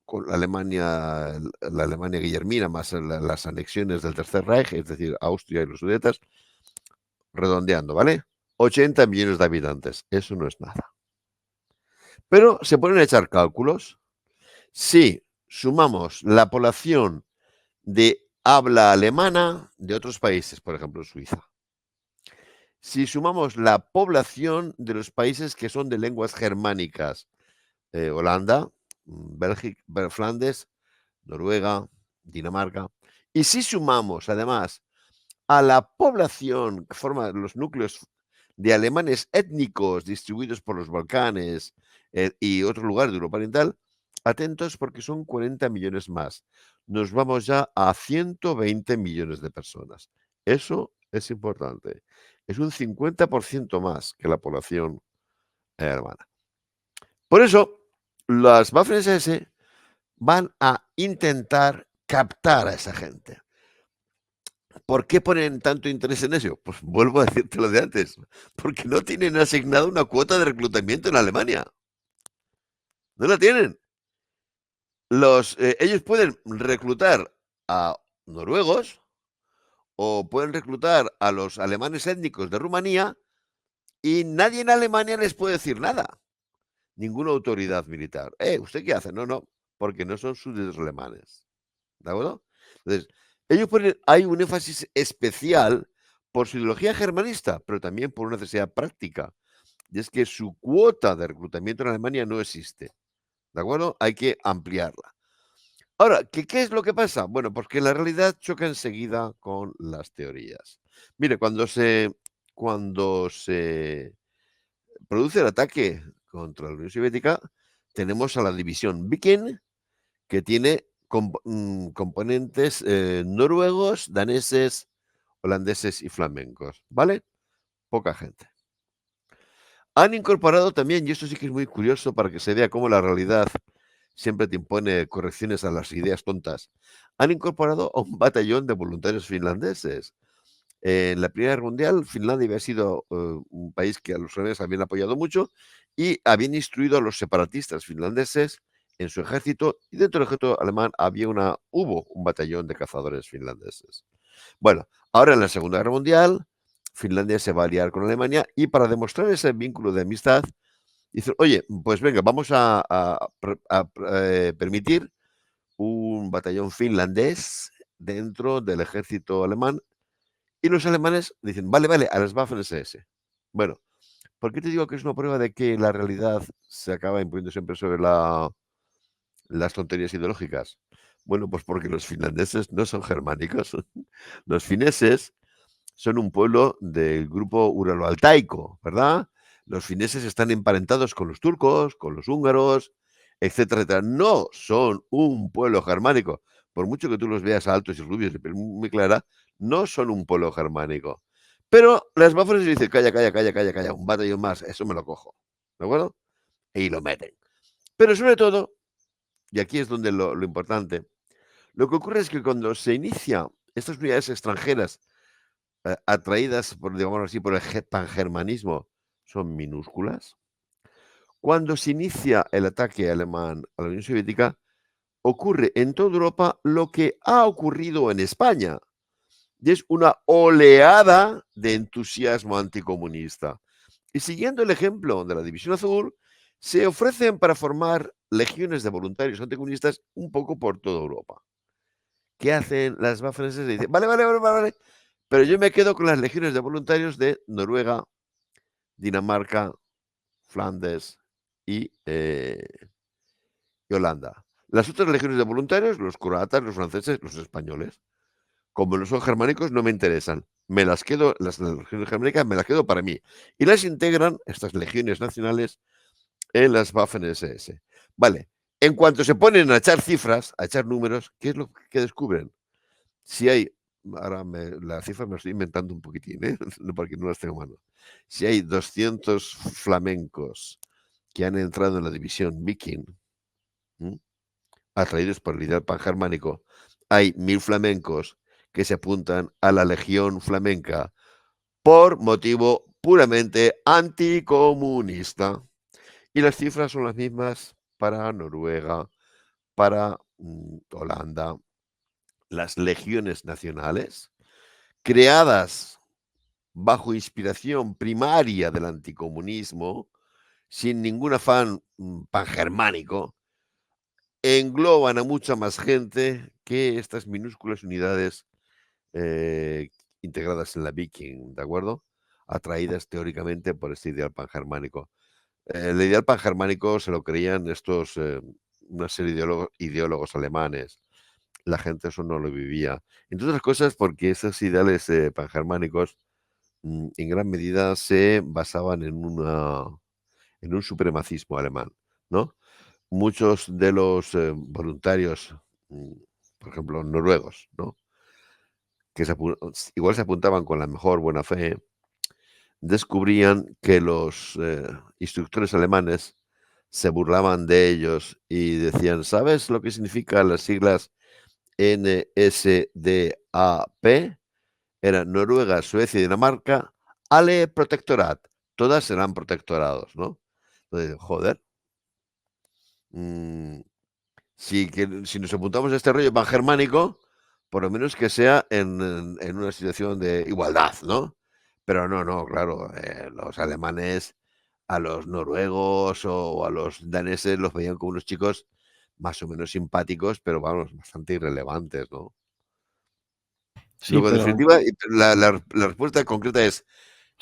con la Alemania guillermina, más las anexiones del Tercer Reich, es decir, Austria y los Sudetas, redondeando, ¿vale? 80 millones de habitantes, eso no es nada. Pero se ponen a echar cálculos. Si sumamos la población de habla alemana de otros países, por ejemplo, Suiza. Si sumamos la población de los países que son de lenguas germánicas, Holanda, Bélgica, Flandes, Noruega, Dinamarca, y si sumamos además a la población que forma los núcleos de alemanes étnicos distribuidos por los Balcanes y otros lugares de Europa Oriental, atentos porque son 40 millones más. Nos vamos ya a 120 millones de personas. Eso es importante. Es un 50% más que la población alemana. Por eso, las Waffen-SS van a intentar captar a esa gente. ¿Por qué ponen tanto interés en eso? Pues vuelvo a decirte lo de antes, porque no tienen asignada una cuota de reclutamiento en Alemania. No la tienen. Ellos pueden reclutar a noruegos o pueden reclutar a los alemanes étnicos de Rumanía y nadie en Alemania les puede decir nada. Ninguna autoridad militar. ¿Usted qué hace? No, no, porque no son súbditos alemanes. ¿De acuerdo? Entonces, hay un énfasis especial por su ideología germanista, pero también por una necesidad práctica. Y es que su cuota de reclutamiento en Alemania no existe. ¿De acuerdo? Hay que ampliarla. Ahora, ¿qué es lo que pasa? Bueno, pues que la realidad choca enseguida con las teorías. Mire, cuando se produce el ataque contra la Unión Soviética, tenemos a la división Viking, que tiene componentes noruegos, daneses, holandeses y flamencos, ¿vale? Poca gente. Han incorporado también, y esto sí que es muy curioso para que se vea cómo la realidad siempre te impone correcciones a las ideas tontas, han incorporado a un batallón de voluntarios finlandeses. En la Primera Guerra Mundial, Finlandia había sido un país que a los alemanes habían apoyado mucho y habían instruido a los separatistas finlandeses en su ejército, y dentro del ejército alemán hubo un batallón de cazadores finlandeses. Bueno, ahora en la Segunda Guerra Mundial, Finlandia se va a aliar con Alemania y para demostrar ese vínculo de amistad, dice, oye, pues venga, vamos a permitir un batallón finlandés dentro del ejército alemán, y los alemanes dicen, vale, vale, a las Waffen-SS. Bueno, ¿por qué te digo que es una prueba de que la realidad se acaba imponiendo siempre sobre las tonterías ideológicas? Bueno, pues porque los finlandeses no son germánicos. Los fineses son un pueblo del grupo uralo-altaico, ¿verdad? Los fineses están emparentados con los turcos, con los húngaros, etcétera, etcétera. No son un pueblo germánico. Por mucho que tú los veas altos y rubios de piel muy clara, no son un pueblo germánico. Pero las Waffen dicen, calla, calla, calla, calla, calla, un batallón más, eso me lo cojo. ¿De acuerdo? Y lo meten. Pero sobre todo, y aquí es donde lo importante, lo que ocurre es que cuando se inicia estas unidades extranjeras atraídas por, digamos así, por el pangermanismo, son minúsculas. Cuando se inicia el ataque alemán a la Unión Soviética, ocurre en toda Europa lo que ha ocurrido en España, y es una oleada de entusiasmo anticomunista. Y siguiendo el ejemplo de la División Azul, se ofrecen para formar legiones de voluntarios anticomunistas un poco por toda Europa. ¿Qué hacen las Waffen-SS? Dicen, vale, vale, vale, vale, pero yo me quedo con las legiones de voluntarios de Noruega, Dinamarca, Flandes y Holanda. Las otras legiones de voluntarios, los croatas, los franceses, los españoles, como no son germánicos, no me interesan. Me las quedo, las legiones germánicas me las quedo para mí. Y las integran, estas legiones nacionales, en las Waffen-SS. Vale, en cuanto se ponen a echar cifras, a echar números, ¿qué es lo que descubren? Si hay, ahora las cifras me estoy inventando un poquitín, ¿eh? Porque no las tengo a mano. Si hay 200 flamencos que han entrado en la división Viking, atraídos por el ideal pangermánico, hay 1000 flamencos que se apuntan a la legión flamenca por motivo puramente anticomunista. Y las cifras son las mismas para Noruega, para Holanda. Las legiones nacionales, creadas bajo inspiración primaria del anticomunismo, sin ningún afán pangermánico, engloban a mucha más gente que estas minúsculas unidades integradas en la Viking, ¿de acuerdo? Atraídas teóricamente por este ideal pangermánico. El ideal pangermánico se lo creían una serie de ideólogos alemanes. La gente eso no lo vivía. Entre otras cosas porque esos ideales pangermánicos en gran medida se basaban en un supremacismo alemán, ¿no? Muchos de los voluntarios, por ejemplo, noruegos, ¿no? Que igual se apuntaban con la mejor buena fe, descubrían que los instructores alemanes se burlaban de ellos y decían, ¿sabes lo que significan las siglas NSDAP? Era Noruega, Suecia y Dinamarca, Ale Protectorat. Todas serán protectorados, ¿no? Entonces, joder. Si nos apuntamos a este rollo pangermánico, por lo menos que sea en una situación de igualdad, ¿no? Pero no, claro, los alemanes a los noruegos o a los daneses los veían como unos chicos más o menos simpáticos, pero vamos, bastante irrelevantes, ¿no? Sí, Luego, en pero definitiva, la respuesta concreta es,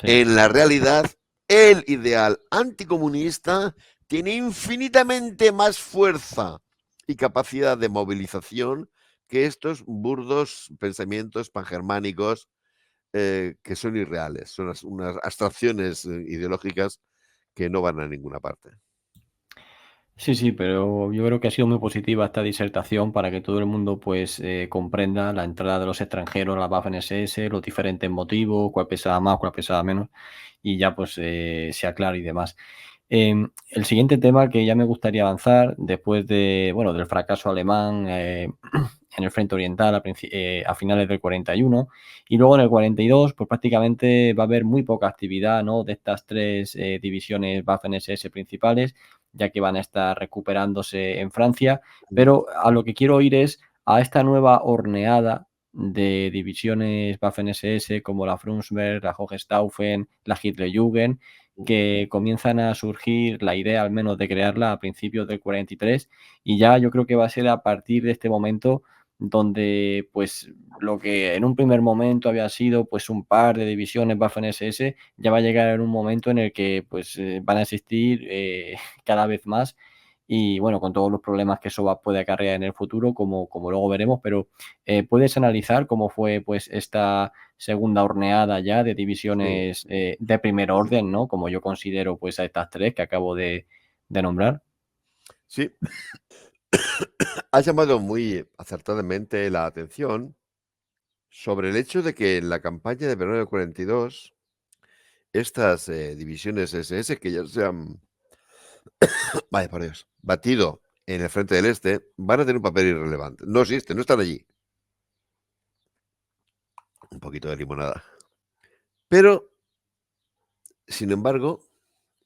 sí. en la realidad, el ideal anticomunista tiene infinitamente más fuerza y capacidad de movilización que estos burdos pensamientos pangermánicos que son irreales, son unas abstracciones ideológicas que no van a ninguna parte. Sí, sí, pero yo creo que ha sido muy positiva esta disertación para que todo el mundo pues comprenda la entrada de los extranjeros a la Waffen-SS, los diferentes motivos, cuál pesaba más, cuál pesaba menos, y ya pues sea claro y demás. El siguiente tema que ya me gustaría avanzar, después de, bueno, del fracaso alemán en el frente oriental a finales del 41, y luego en el 42 pues prácticamente va a haber muy poca actividad, ¿no?, de estas tres divisiones Waffen-SS principales, ya que van a estar recuperándose en Francia, pero a lo que quiero ir es a esta nueva horneada de divisiones Waffen-SS como la Frundsberg, la Hohenstaufen, la Hitlerjugend, que comienzan a surgir la idea al menos de crearla a principios del 43, y ya yo creo que va a ser a partir de este momento donde pues lo que en un primer momento había sido pues un par de divisiones Waffen-SS ya va a llegar en un momento en el que pues van a existir cada vez más, y bueno, con todos los problemas que eso puede acarrear en el futuro, como luego veremos, pero ¿puedes analizar cómo fue pues esta segunda horneada ya de Sí, divisiones de primer orden, ¿no?, como yo considero pues a estas tres que acabo de nombrar? sí. Has llamado muy acertadamente la atención sobre el hecho de que en la campaña de verano del 42, estas divisiones SS que ya se han, vaya por Dios, batido en el frente del este, van a tener un papel irrelevante. No existen, no están allí. Un poquito de limonada. Pero, sin embargo,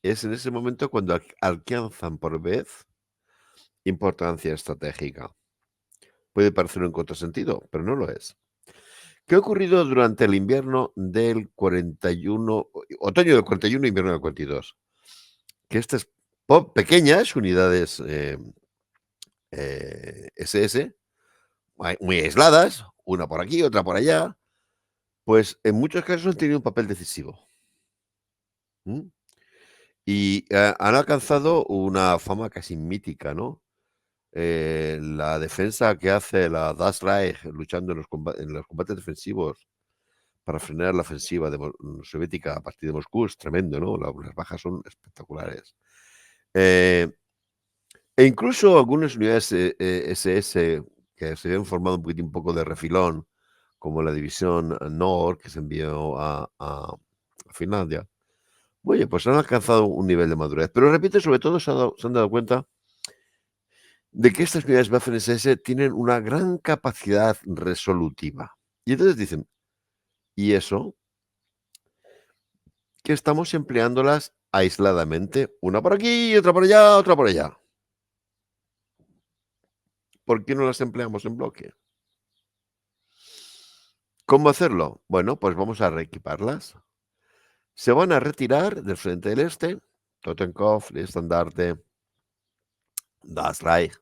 es en ese momento cuando alcanzan por vez importancia estratégica. Puede parecer un contrasentido, pero no lo es. ¿Qué ha ocurrido durante el invierno del 41, otoño del 41, invierno del 42? Que estas pequeñas unidades SS, muy aisladas, una por aquí, otra por allá, pues en muchos casos han tenido un papel decisivo. ¿M? Y han alcanzado una fama casi mítica, ¿no? La defensa que hace la Das Reich luchando en los combates defensivos para frenar la ofensiva soviética a partir de Moscú es tremendo, ¿no? Las bajas son espectaculares. Eh, E incluso algunas unidades SS que se habían formado un poco de refilón, como la división Nord, que se envió a Finlandia, oye, pues han alcanzado un nivel de madurez. Pero repito, sobre todo se han dado cuenta de que estas unidades Waffen-SS tienen una gran capacidad resolutiva. Y entonces dicen, ¿y eso? Que estamos empleándolas aisladamente, una por aquí, otra por allá, otra por allá. ¿Por qué no las empleamos en bloque? ¿Cómo hacerlo? Bueno, pues vamos a reequiparlas. Se van a retirar del frente del este, Totenkopf, el estandarte, Das Reich,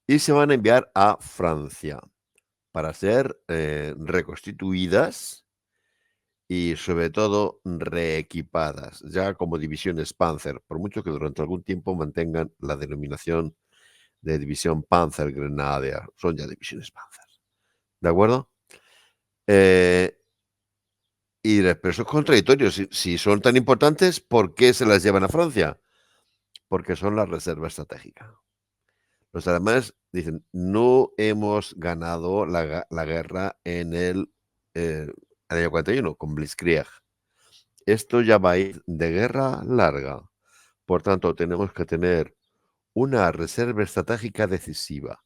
y se van a enviar a Francia para ser reconstituidas y sobre todo reequipadas, ya como divisiones Panzer, por mucho que durante algún tiempo mantengan la denominación de división Panzer Grenadier, son ya divisiones Panzer. ¿De acuerdo? Pero eso es contradictorio. Si son tan importantes, ¿por qué se las llevan a Francia? Porque son la reserva estratégica. Los alemanes dicen, no hemos ganado la guerra en el año 41, con Blitzkrieg. Esto ya va a ir de guerra larga. Por tanto, tenemos que tener una reserva estratégica decisiva.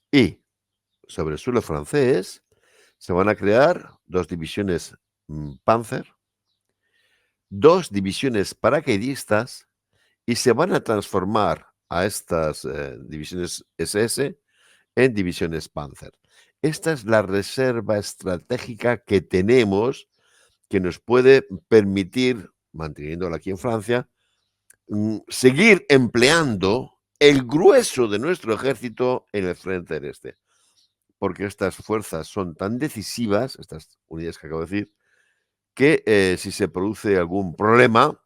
Y sobre el suelo francés se van a crear dos divisiones Panzer, dos divisiones paracaidistas, y se van a transformar a estas divisiones SS en divisiones Panzer. Esta es la reserva estratégica que tenemos que nos puede permitir, manteniéndola aquí en Francia, seguir empleando el grueso de nuestro ejército en el frente del este. Porque estas fuerzas son tan decisivas, estas unidades que acabo de decir, que si se produce algún problema,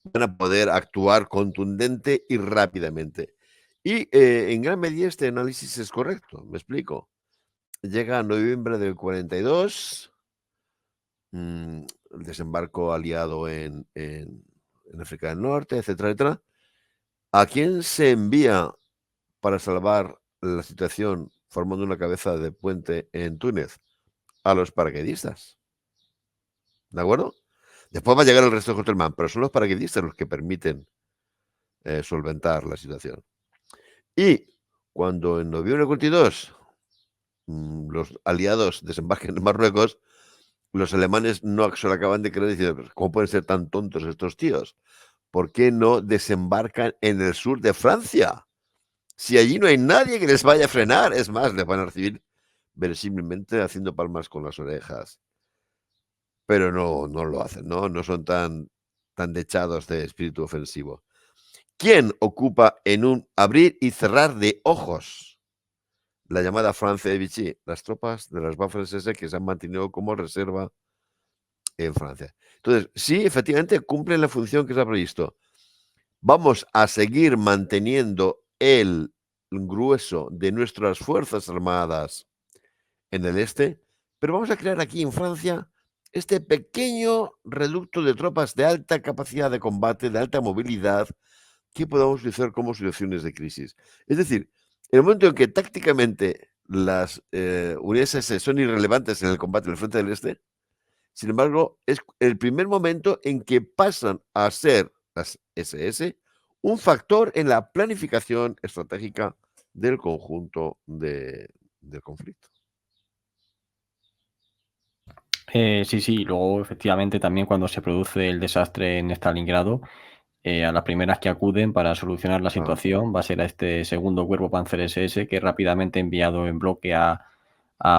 van a poder actuar contundente y rápidamente. Y en gran medida este análisis es correcto, me explico. Llega a noviembre del 42, el desembarco aliado en África del Norte, etcétera, etcétera. ¿A quién se envía para salvar la situación formando una cabeza de puente en Túnez? A los paracaidistas. ¿De acuerdo? Después va a llegar el resto de Hotterman, pero son los paracaidistas los que permiten solventar la situación. Y cuando en noviembre del 42 los aliados desembarcan en Marruecos, los alemanes no se lo acaban de creer diciendo: "Pero ¿cómo pueden ser tan tontos estos tíos? ¿Por qué no desembarcan en el sur de Francia? Si allí no hay nadie que les vaya a frenar". Es más, les van a recibir verosímilmente haciendo palmas con las orejas. Pero no lo hacen, ¿no? No son tan dechados de espíritu ofensivo. ¿Quién ocupa en un abrir y cerrar de ojos la llamada Francia de Vichy? Las tropas de las Waffen-SS que se han mantenido como reserva en Francia. Entonces, sí, efectivamente cumplen la función que se ha previsto. Vamos a seguir manteniendo el grueso de nuestras fuerzas armadas en el este, pero vamos a crear aquí en Francia este pequeño reducto de tropas de alta capacidad de combate, de alta movilidad, que podamos utilizar como situaciones de crisis. Es decir, en el momento en que tácticamente las unidades SS son irrelevantes en el combate del frente del este, sin embargo, es el primer momento en que pasan a ser las SS un factor en la planificación estratégica del conjunto del conflicto. Sí, sí, luego efectivamente también cuando se produce el desastre en Stalingrado, a las primeras que acuden para solucionar la Ah, situación va a ser a este segundo cuerpo Panzer SS, que es rápidamente enviado en bloque a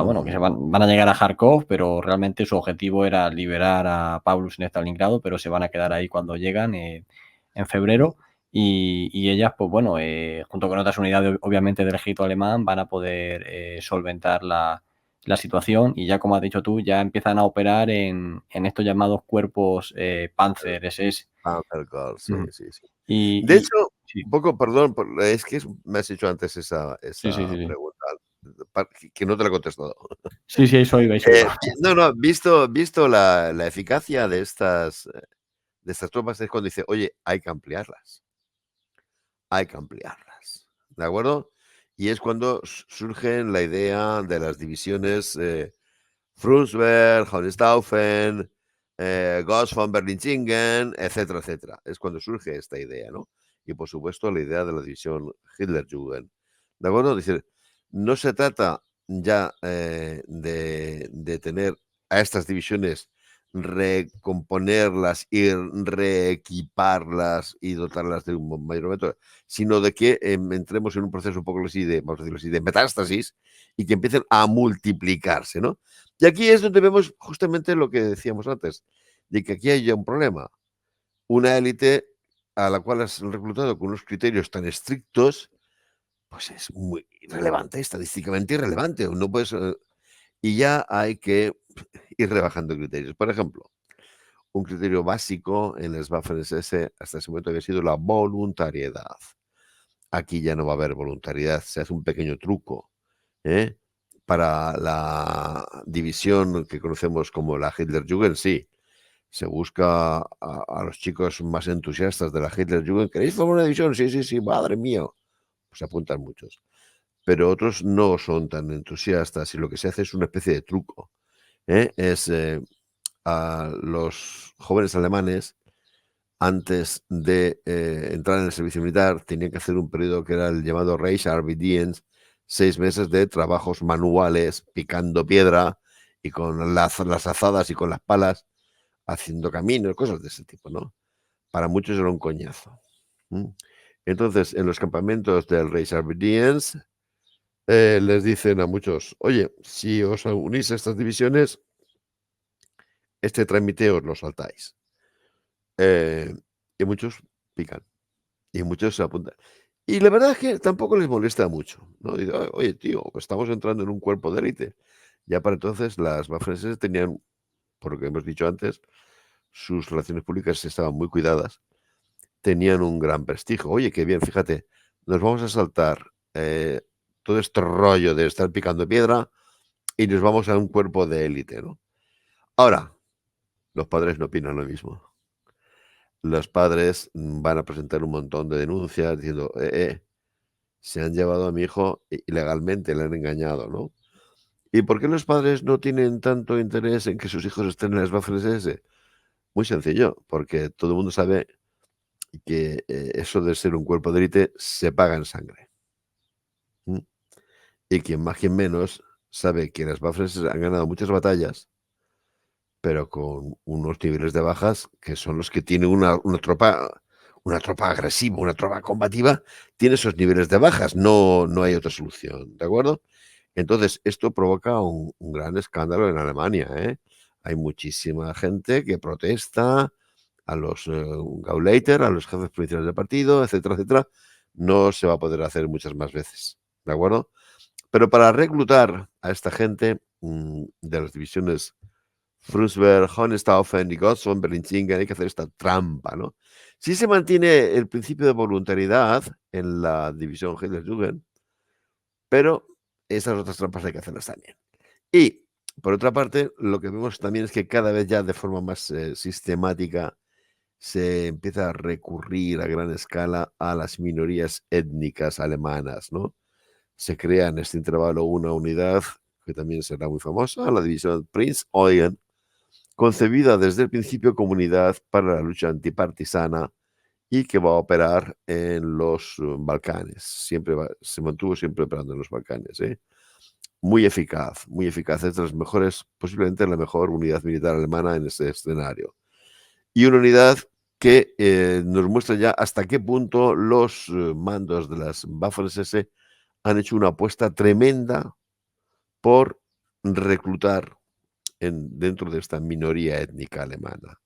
bueno, que ujú. se van a llegar a Kharkov, pero realmente su objetivo era liberar a Paulus en Stalingrado, pero se van a quedar ahí cuando llegan, en febrero. Y ellas, pues bueno, junto con otras unidades, obviamente, del ejército alemán, van a poder, solventar la situación y ya, como has dicho tú, ya empiezan a operar en estos llamados cuerpos, Panzer SS. Panther Girl, sí, Ujú. sí, sí. De Y hecho, sí, un poco, perdón, es que me has hecho antes sí, sí, esa sí, sí. pregunta, que no te la he contestado. Sí, sí, eso iba. No, no, visto la eficacia de estas tropas, es cuando dice: "Oye, hay que ampliarlas", ¿de acuerdo? Y es cuando surge la idea de las divisiones, Frundsberg, Hohenstaufen, Gauss von Berlichingen, etcétera, etcétera. Es cuando surge esta idea, ¿no? Y por supuesto la idea de la división Hitlerjugend. ¿De acuerdo? Es decir, no se trata ya de tener a estas divisiones, recomponerlas y reequiparlas y dotarlas de un mayor momento, sino de que entremos en un proceso un poco así de, vamos a decirlo así, de metástasis y que empiecen a multiplicarse, ¿no? Y aquí es donde vemos justamente lo que decíamos antes, de que aquí hay ya un problema. Una élite a la cual has reclutado con unos criterios tan estrictos, pues es muy irrelevante, estadísticamente irrelevante. No puedes, y ya hay que ir rebajando criterios. Por ejemplo, un criterio básico en las Waffen-SS hasta ese momento había sido la voluntariedad. Aquí ya no va a haber voluntariedad, se hace un pequeño truco, ¿eh? Para la división que conocemos como la Hitlerjugend, sí, se busca a los chicos más entusiastas de la Hitlerjugend. ¿Queréis formar una división? Sí, sí, sí, madre mía. Pues se apuntan muchos. Pero otros no son tan entusiastas y lo que se hace es una especie de truco, ¿eh? Es a los jóvenes alemanes, antes de entrar en el servicio militar, tenían que hacer un periodo que era el llamado Reichsarbeitsdienst, 6 meses de trabajos manuales, picando piedra y con las azadas y con las palas, haciendo caminos, cosas de ese tipo, ¿no? Para muchos era un coñazo. Entonces, en los campamentos del Reichsarbeitsdienst, les dicen a muchos: "Oye, si os unís a estas divisiones, este trámite os lo saltáis". Eh, y muchos pican. Y muchos se apuntan. Y la verdad es que tampoco les molesta mucho, ¿no? Dice: Oye, tío, estamos entrando en un cuerpo de élite". Ya para entonces las Waffen-SS tenían, por lo que hemos dicho antes, sus relaciones públicas estaban muy cuidadas, tenían un gran prestigio. Oye, qué bien, fíjate, nos vamos a saltar, todo este rollo de estar picando piedra y nos vamos a un cuerpo de élite, ¿no? Ahora, los padres no opinan lo mismo. Los padres, van a presentar un montón de denuncias diciendo: se han llevado a mi hijo ilegalmente, le han engañado, ¿no? ¿Y por qué los padres no tienen tanto interés en que sus hijos estén en las Waffen-SS? Muy sencillo, porque todo el mundo sabe que eso de ser un cuerpo de élite se paga en sangre. ¿m? Y quien más, quien menos, sabe que las Waffen-SS han ganado muchas batallas, pero con unos niveles de bajas que son los que tiene una tropa agresiva, una tropa combativa, tiene esos niveles de bajas, no hay otra solución, ¿de acuerdo? Entonces, esto provoca un gran escándalo en Alemania, ¿eh? Hay muchísima gente que protesta a los Gauleiter, a los jefes provinciales del partido, etcétera, etcétera. No se va a poder hacer muchas más veces, ¿de acuerdo? Pero para reclutar a esta gente de las divisiones Frundsberg, Hohenstaufen y Gottsson, Berlin-Cingen, hay que hacer esta trampa, ¿no? Si se mantiene el principio de voluntariedad en la división Hitler-Jugend, pero esas otras trampas hay que hacerlas también. Y, por otra parte, lo que vemos también es que cada vez ya de forma más sistemática se empieza a recurrir a gran escala a las minorías étnicas alemanas, ¿no? Se crea en este intervalo una unidad que también será muy famosa, la división Prinz Eugen, concebida desde el principio como unidad para la lucha antipartisana y que va a operar en los Balcanes. Se mantuvo siempre operando en los Balcanes, ¿eh? Muy eficaz, muy eficaz. Es de las mejores, posiblemente la mejor unidad militar alemana en este escenario. Y una unidad que nos muestra ya hasta qué punto los mandos de las Waffen-SS han hecho una apuesta tremenda por reclutar dentro de esta minoría étnica alemana.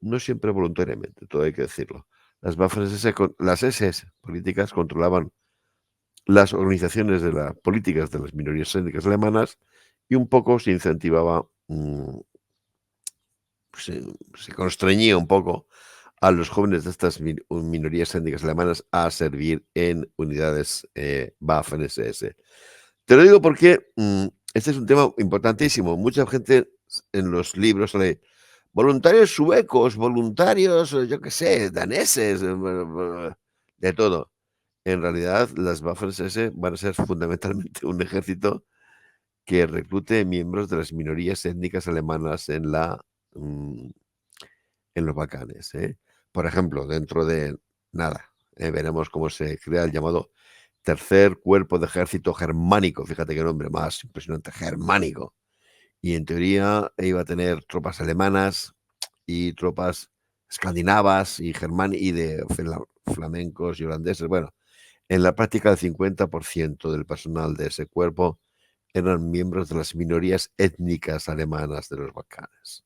No siempre voluntariamente, todo hay que decirlo. Las Waffen-SS, las SS políticas controlaban las organizaciones políticas de las minorías étnicas alemanas y un poco se incentivaba, se constreñía un poco a los jóvenes de estas minorías étnicas alemanas a servir en unidades Waffen-SS. Te lo digo porque este es un tema importantísimo. Mucha gente en los libros lee voluntarios suecos, voluntarios, yo qué sé, daneses, de todo. En realidad, las Waffen-SS van a ser fundamentalmente un ejército que reclute miembros de las minorías étnicas alemanas mm, en los Balcanes, ¿eh? Por ejemplo, dentro de nada, veremos cómo se crea el llamado Tercer Cuerpo de Ejército Germánico. Fíjate qué nombre más impresionante, germánico. Y en teoría iba a tener tropas alemanas y tropas escandinavas y de flamencos y holandeses. Bueno, en la práctica el 50% del personal de ese cuerpo eran miembros de las minorías étnicas alemanas de los Balcanes.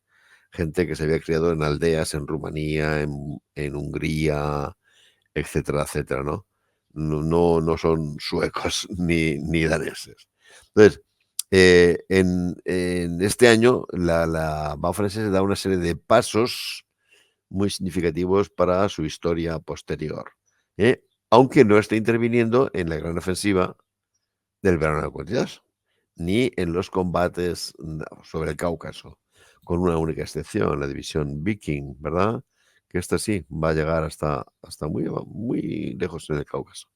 Gente que se había criado en aldeas en Rumanía, en Hungría, etcétera, etcétera, ¿no? No son suecos ni daneses. Entonces, en este año la Waffen-SS da una serie de pasos muy significativos para su historia posterior, ¿eh? Aunque no esté interviniendo en la gran ofensiva del verano del 42, ni en los combates sobre el Cáucaso, con una única excepción, la división Viking, ¿verdad? Que esta sí va a llegar hasta muy lejos en el Cáucaso.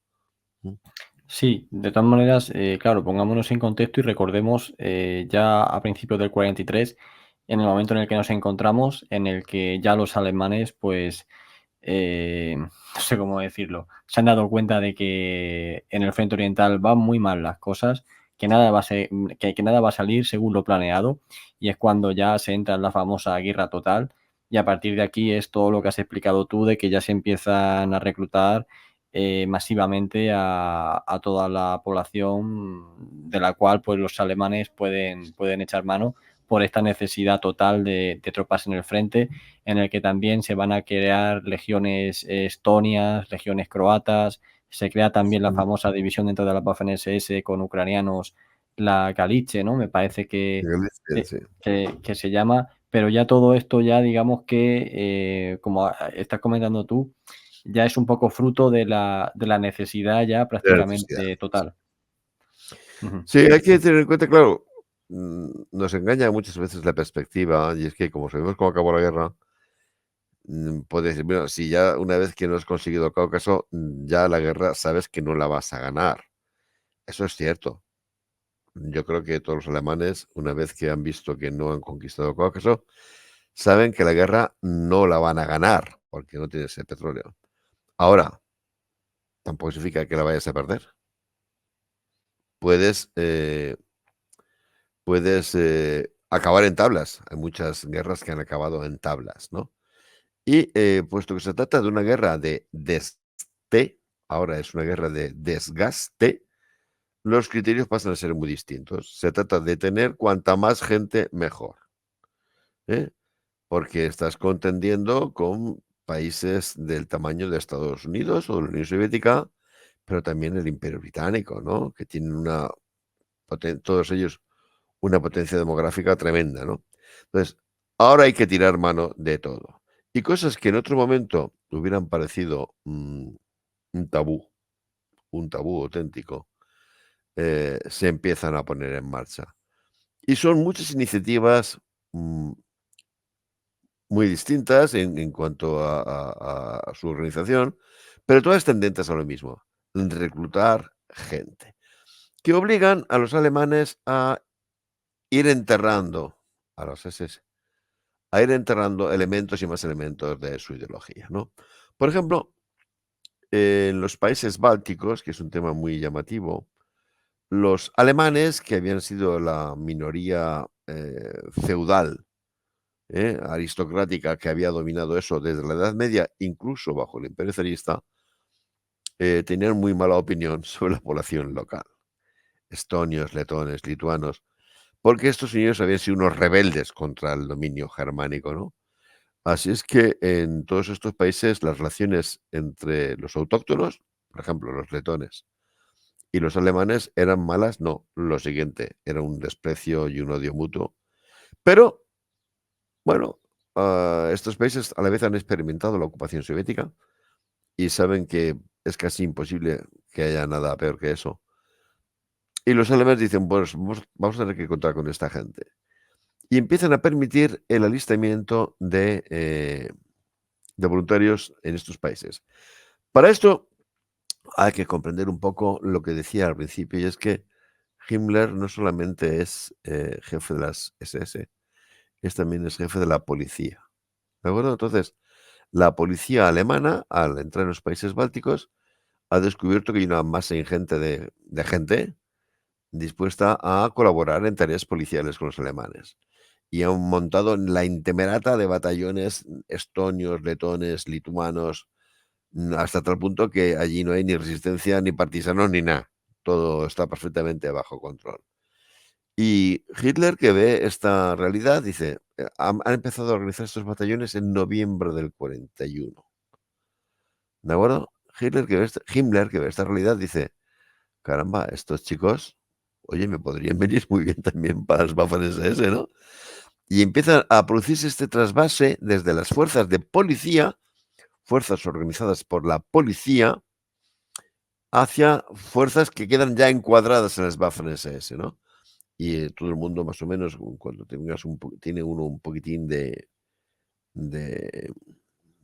Sí, de todas maneras, claro, pongámonos en contexto y recordemos ya a principios del 43, en el momento en el que nos encontramos, en el que ya los alemanes, pues, no sé cómo decirlo, se han dado cuenta de que en el frente oriental van muy mal las cosas, que nada va a que nada va a salir según lo planeado, y es cuando ya se entra en la famosa guerra total, y a partir de aquí es todo lo que has explicado tú, de que ya se empiezan a reclutar masivamente a toda la población de la cual pues los alemanes pueden echar mano por esta necesidad total de tropas en el frente, en el que también se van a crear legiones estonias, legiones croatas, se crea también la famosa división dentro de la Waffen-SS con ucranianos, la Galice, ¿no? Me parece Sí. que se llama, pero ya todo esto ya digamos que, como estás comentando tú, ya es un poco fruto de la necesidad ya De la necesidad. prácticamente total. Ujú. Sí, hay que tener en cuenta, claro, nos engaña muchas veces la perspectiva, y es que como sabemos cómo acabó la guerra, puedes decir, bueno, si ya una vez que no has conseguido el Cáucaso, ya la guerra sabes que no la vas a ganar. Eso es cierto. Yo creo que todos los alemanes, una vez que han visto que no han conquistado el Cáucaso, saben que la guerra no la van a ganar, porque no tienes el petróleo. Ahora, tampoco significa que la vayas a perder. puedes acabar en tablas. Hay muchas guerras que han acabado en tablas, ¿no? Y puesto que se trata de una guerra de desgaste, ahora es una guerra de desgaste, los criterios pasan a ser muy distintos. Se trata de tener cuanta más gente mejor, ¿eh? Porque estás contendiendo con países del tamaño de Estados Unidos o de la Unión Soviética, pero también el Imperio Británico, ¿no? Que tienen todos ellos una potencia demográfica tremenda, ¿no? Entonces, ahora hay que tirar mano de todo. Y cosas que en otro momento hubieran parecido un tabú, auténtico, se empiezan a poner en marcha. Y son muchas iniciativas muy distintas en cuanto a su organización, pero todas tendentes a lo mismo, reclutar gente, que obligan a los alemanes a ir enterrando a los SS, a ir enterrando elementos y más elementos de su ideología, ¿no? Por ejemplo, en los países bálticos, que es un tema muy llamativo, los alemanes, que habían sido la minoría feudal, aristocrática, que había dominado eso desde la Edad Media, incluso bajo el Imperio zarista, tenían muy mala opinión sobre la población local. Estonios, letones, lituanos, porque estos señores habían sido unos rebeldes contra el dominio germánico, ¿no? Así es que en todos estos países las relaciones entre los autóctonos, por ejemplo, los letones, y los alemanes eran malas, no, lo siguiente, era un desprecio y un odio mutuo. Pero, bueno, estos países a la vez han experimentado la ocupación soviética y saben que es casi imposible que haya nada peor que eso. Y los alemanes dicen, pues vamos a tener que contar con esta gente. Y empiezan a permitir el alistamiento de voluntarios en estos países. Para esto hay que comprender un poco lo que decía al principio, y es que Himmler no solamente es jefe de las SS, también es jefe de la policía. ¿De acuerdo? Entonces, la policía alemana, al entrar en los países bálticos, ha descubierto que hay una masa ingente de gente dispuesta a colaborar en tareas policiales con los alemanes. Y han montado la intemerata de batallones estonios, letones, lituanos, hasta tal punto que allí no hay ni resistencia, ni partisanos, ni nada. Todo está perfectamente bajo control. Y Hitler, que ve esta realidad, dice, han empezado a organizar estos batallones en noviembre del 41. ¿De acuerdo? Himmler, que ve esta realidad, dice, caramba, estos chicos, oye, me podrían venir muy bien también para las Waffen-SS, ¿no? Y empieza a producirse este trasvase desde las fuerzas de policía, fuerzas organizadas por la policía, hacia fuerzas que quedan ya encuadradas en las Waffen-SS, ¿no? Y todo el mundo, más o menos, cuando tiene uno un poquitín de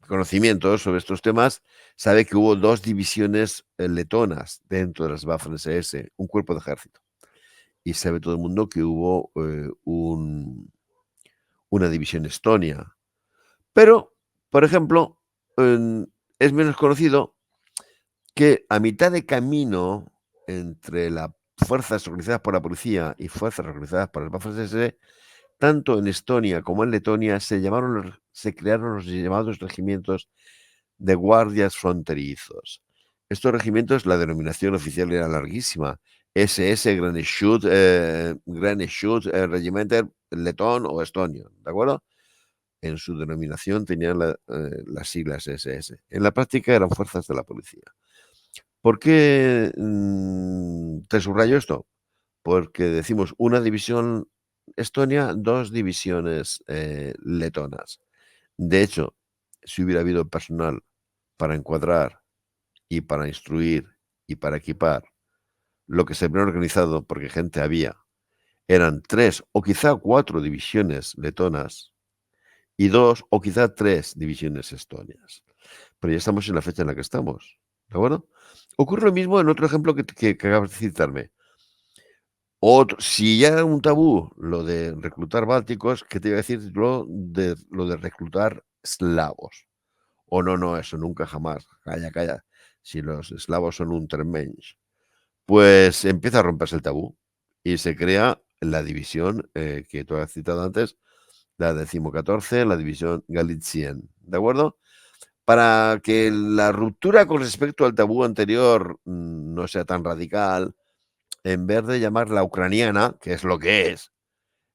conocimientos sobre estos temas, sabe que hubo 2 divisiones letonas dentro de las Waffen-SS, un cuerpo de ejército. Y sabe todo el mundo que hubo una división estonia. Pero, por ejemplo, es menos conocido que a mitad de camino entre las fuerzas organizadas por la policía y fuerzas organizadas por las Waffen-SS, tanto en Estonia como en Letonia se crearon los llamados regimientos de guardias fronterizos. Estos regimientos, la denominación oficial era larguísima: SS Granischut Regimenter letón o estonio, ¿de acuerdo? En su denominación tenían las siglas SS. En la práctica eran fuerzas de la policía. ¿Por qué te subrayo esto? Porque decimos una división Estonia, 2 divisiones letonas. De hecho, si hubiera habido personal para encuadrar y para instruir y para equipar, lo que se habría organizado, porque gente había, eran 3 o quizá 4 divisiones letonas y 2 o quizá 3 divisiones estonias. Pero ya estamos en la fecha en la que estamos, ¿de acuerdo? Ocurre lo mismo en otro ejemplo que acabas de citarme. Si ya era un tabú lo de reclutar bálticos, ¿qué te iba a decir lo de reclutar eslavos? No, eso nunca jamás. Calla, calla. Si los eslavos son un termensch. pues empieza a romperse el tabú y se crea la división que tú has citado antes, la 14ª, la división Galicienne, ¿de acuerdo? Para que la ruptura con respecto al tabú anterior no sea tan radical, en vez de llamarla ucraniana, que es lo que es,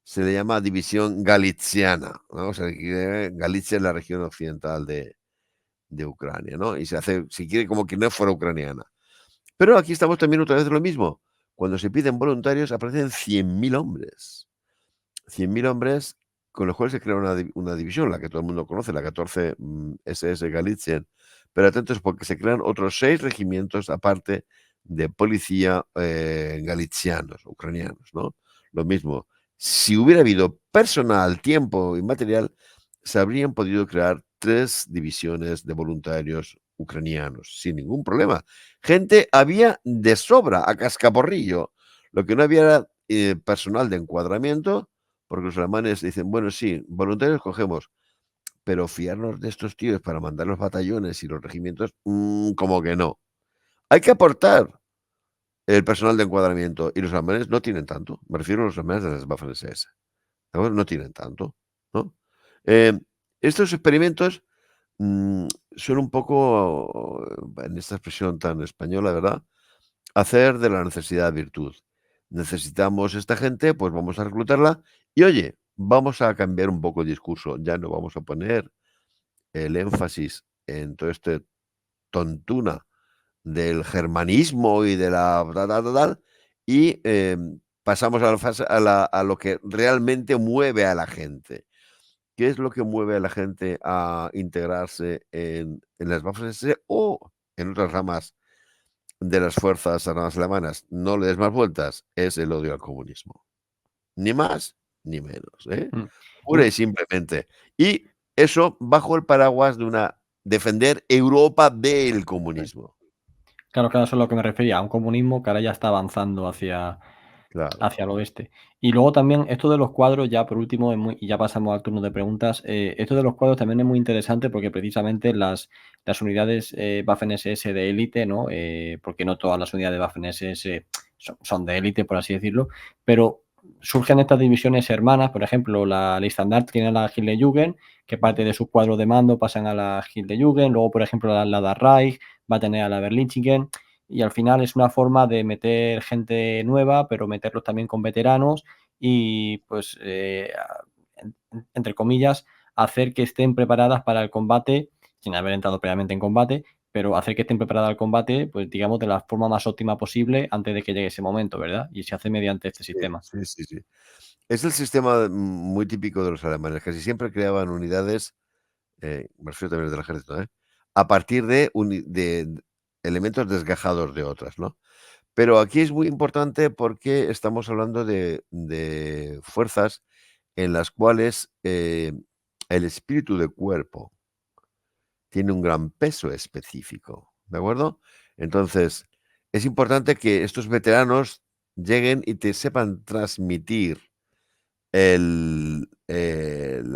se le llama división galiciana, ¿no? O sea, que Galicia es la región occidental de Ucrania, ¿no? Y se hace, si quiere, como que no fuera ucraniana. Pero aquí estamos también otra vez lo mismo. Cuando se piden voluntarios aparecen 100.000 hombres. 100.000 hombres con los cuales se crea una división, la que todo el mundo conoce, la 14 SS Galician. Pero atentos porque se crean otros 6 regimientos aparte de policía galicianos, ucranianos, ¿no? Lo mismo. Si hubiera habido personal, tiempo y material, se habrían podido crear 3 divisiones de voluntarios ucranianos sin ningún problema. Gente había de sobra, a cascaporrillo. Lo que no había era personal de encuadramiento, porque los alemanes dicen, bueno, sí, voluntarios cogemos, pero fiarnos de estos tíos para mandar los batallones y los regimientos, como que no. Hay que aportar el personal de encuadramiento y los alemanes no tienen tanto. Me refiero a los alemanes de las Waffen-SS. ¿De acuerdo? No tienen tanto, ¿no? Eh, estos experimentos son un poco, en esta expresión tan española, ¿verdad? Hacer de la necesidad virtud. Necesitamos esta gente, pues vamos a reclutarla y oye, vamos a cambiar un poco el discurso. Ya no vamos a poner el énfasis en todo este tontuna del germanismo y de la tal, y pasamos a la fase, a lo que realmente mueve a la gente. ¿Qué es lo que mueve a la gente a integrarse en las Waffen-SS o en otras ramas de las Fuerzas Armadas alemanas? No le des más vueltas, es el odio al comunismo. Ni más ni menos, ¿eh? Mm. Pura y simplemente. Y eso bajo el paraguas de una defender Europa del Sí. comunismo. Claro, claro, eso es a lo que me refería, a un comunismo que ahora ya está avanzando Claro. hacia el oeste. Y luego también esto de los cuadros, ya por último, y ya pasamos al turno de preguntas, esto de los cuadros también es muy interesante porque precisamente las unidades Waffen-SS de élite, ¿no? Porque no todas las unidades Waffen-SS son de élite, por así decirlo, pero surgen estas divisiones hermanas, por ejemplo, la Leibstandarte tiene a la Hitlerjugend, que parte de sus cuadros de mando pasan a la Hitlerjugend, luego, por ejemplo, la Das Reich va a tener a la Berlichingen, y al final es una forma de meter gente nueva, pero meterlos también con veteranos y, pues, entre comillas, hacer que estén preparadas para el combate, sin haber entrado previamente en combate, pero hacer que estén preparadas al combate, pues, digamos, de la forma más óptima posible antes de que llegue ese momento, ¿verdad? Y se hace mediante este Sí, sistema. sí, sí, sí. Es el sistema muy típico de los alemanes. Casi siempre creaban unidades, me refiero también del ejército, a partir de elementos desgajados de otras, ¿no? Pero aquí es muy importante porque estamos hablando de fuerzas en las cuales el espíritu de cuerpo tiene un gran peso específico, ¿de acuerdo? Entonces, es importante que estos veteranos lleguen y te sepan transmitir la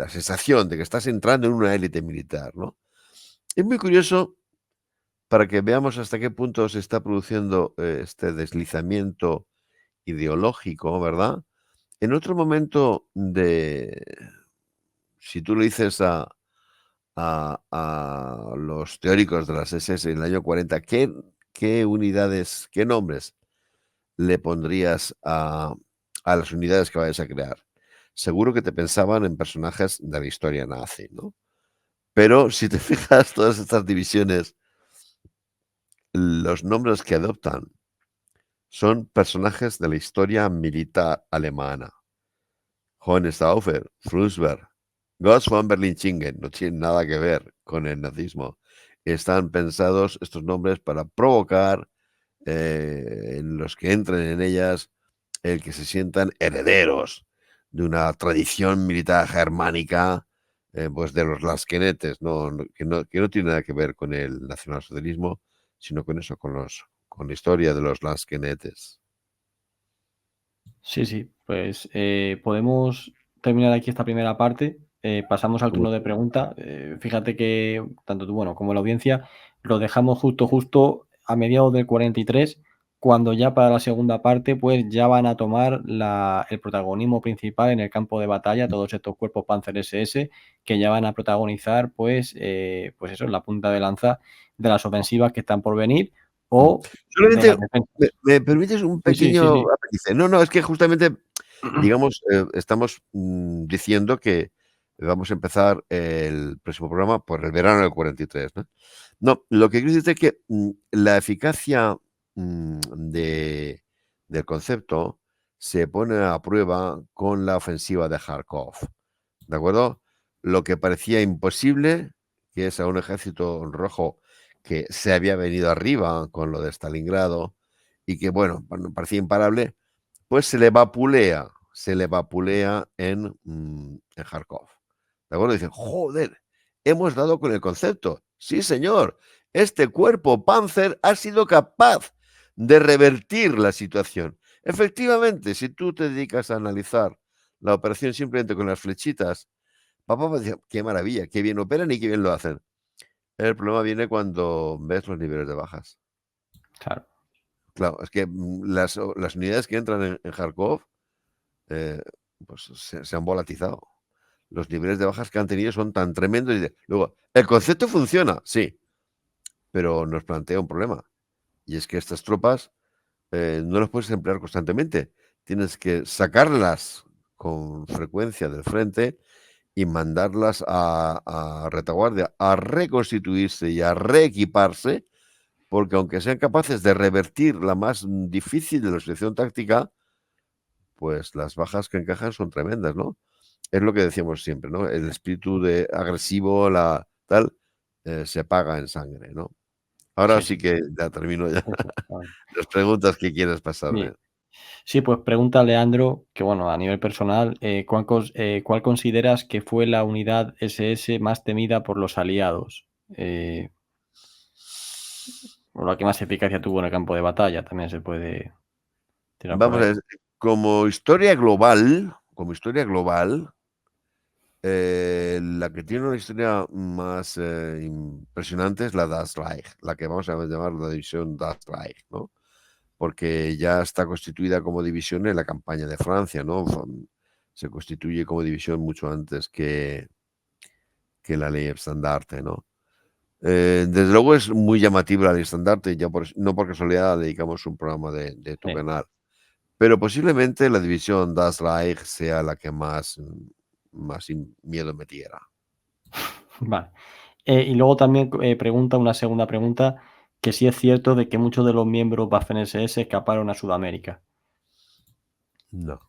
sensación de que estás entrando en una élite militar, ¿no? Es muy curioso para que veamos hasta qué punto se está produciendo este deslizamiento ideológico, ¿verdad? En otro momento si tú le dices a los teóricos de las SS en el año 40, ¿qué unidades, qué nombres le pondrías a las unidades que vayas a crear? Seguro que te pensaban en personajes de la historia nazi, ¿no? Pero si te fijas, todas estas divisiones, los nombres que adoptan son personajes de la historia militar alemana. Hohenstaufen, Frundsberg, Gotz von Berlichingen, no tienen nada que ver con el nazismo. Están pensados estos nombres para provocar en los que entren en ellas el que se sientan herederos de una tradición militar germánica, pues de los lasquenetes, que no tiene nada que ver con el nacionalsocialismo, sino con eso, con la historia de los lasquenetes. Sí, sí, pues, podemos terminar aquí esta primera parte, pasamos al Como turno de preguntas. Fíjate que tanto tú, bueno, como la audiencia lo dejamos justo a mediados del 43, cuando ya para la segunda parte, pues ya van a tomar el protagonismo principal en el campo de batalla, todos estos cuerpos Panzer SS, que ya van a protagonizar, pues eso, la punta de lanza de las ofensivas que están por venir o de Solamente las defensas. me permites un Sí, sí, sí, pequeño sí. apéndice. No, no, es que justamente, digamos, estamos, diciendo que vamos a empezar el próximo programa por el verano del 43, ¿no? No, lo que quiero decirte es que, la eficacia, del concepto se pone a prueba con la ofensiva de Kharkov, ¿de acuerdo? Lo que parecía imposible, que es a un ejército rojo que se había venido arriba con lo de Stalingrado y que, bueno, parecía imparable, pues se le vapulea en Kharkov. ¿De acuerdo? Dicen, joder, hemos dado con el concepto. Sí, señor, este cuerpo Panzer ha sido capaz de revertir la situación. Efectivamente, si tú te dedicas a analizar la operación simplemente con las flechitas, papá va a decir, qué maravilla, qué bien operan y qué bien lo hacen. El problema viene cuando ves los niveles de bajas. Claro. Claro, es que las unidades que entran en Kharkov, eh, pues se han volatizado. Los niveles de bajas que han tenido son tan tremendos. Luego, el concepto funciona, sí, pero nos plantea un problema. Y es que estas tropas no las puedes emplear constantemente. Tienes que sacarlas con frecuencia del frente y mandarlas a retaguardia, a reconstituirse y a reequiparse, porque aunque sean capaces de revertir la más difícil de la selección táctica, pues las bajas que encajan son tremendas, ¿no? Es lo que decíamos siempre, ¿no? El espíritu de agresivo, la tal, se paga en sangre, ¿no? Ahora Sí, sí sí. que ya termino ya Sí, sí. Vale. las preguntas que quieres Sí. pasarme. Sí, pues pregunta Leandro, que bueno, a nivel personal, ¿cuál consideras que fue la unidad SS más temida por los aliados? O la que más eficacia tuvo en el campo de batalla, también se puede tirar por Vamos a ahí. ver, como historia global, la que tiene una historia más, impresionante es la Das Reich, la que vamos a llamar la división Das Reich, ¿no? Porque ya está constituida como división en la campaña de Francia, ¿no? Se constituye como división mucho antes que la ley estandarte, ¿no? Desde luego es muy llamativa la ley estandarte, ya no por casualidad dedicamos un programa de tu Sí, canal, pero posiblemente la división Das Reich sea la que más miedo metiera. vale. Y luego también pregunta una segunda pregunta, que si es cierto de que muchos de los miembros Waffen-SS escaparon a Sudamérica. No,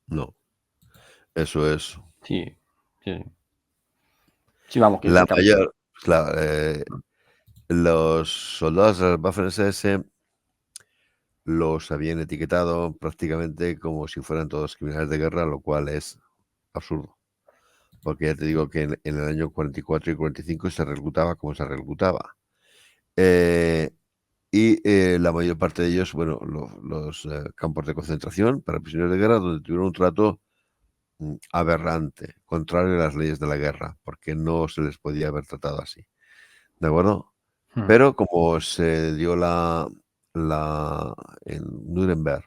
no, eso es. Sí, sí. Sí, vamos, que La se escaparon. mayor, claro, los soldados de las Waffen-SS los habían etiquetado prácticamente como si fueran todos criminales de guerra, lo cual es absurdo. Porque ya te digo que en el año 44 y 45 se reclutaba como se reclutaba. La mayor parte de ellos, bueno, los campos de concentración para prisioneros de guerra, donde tuvieron un trato aberrante, contrario a las leyes de la guerra, porque no se les podía haber tratado así. ¿De acuerdo? Mm, Pero como se dio en Nuremberg,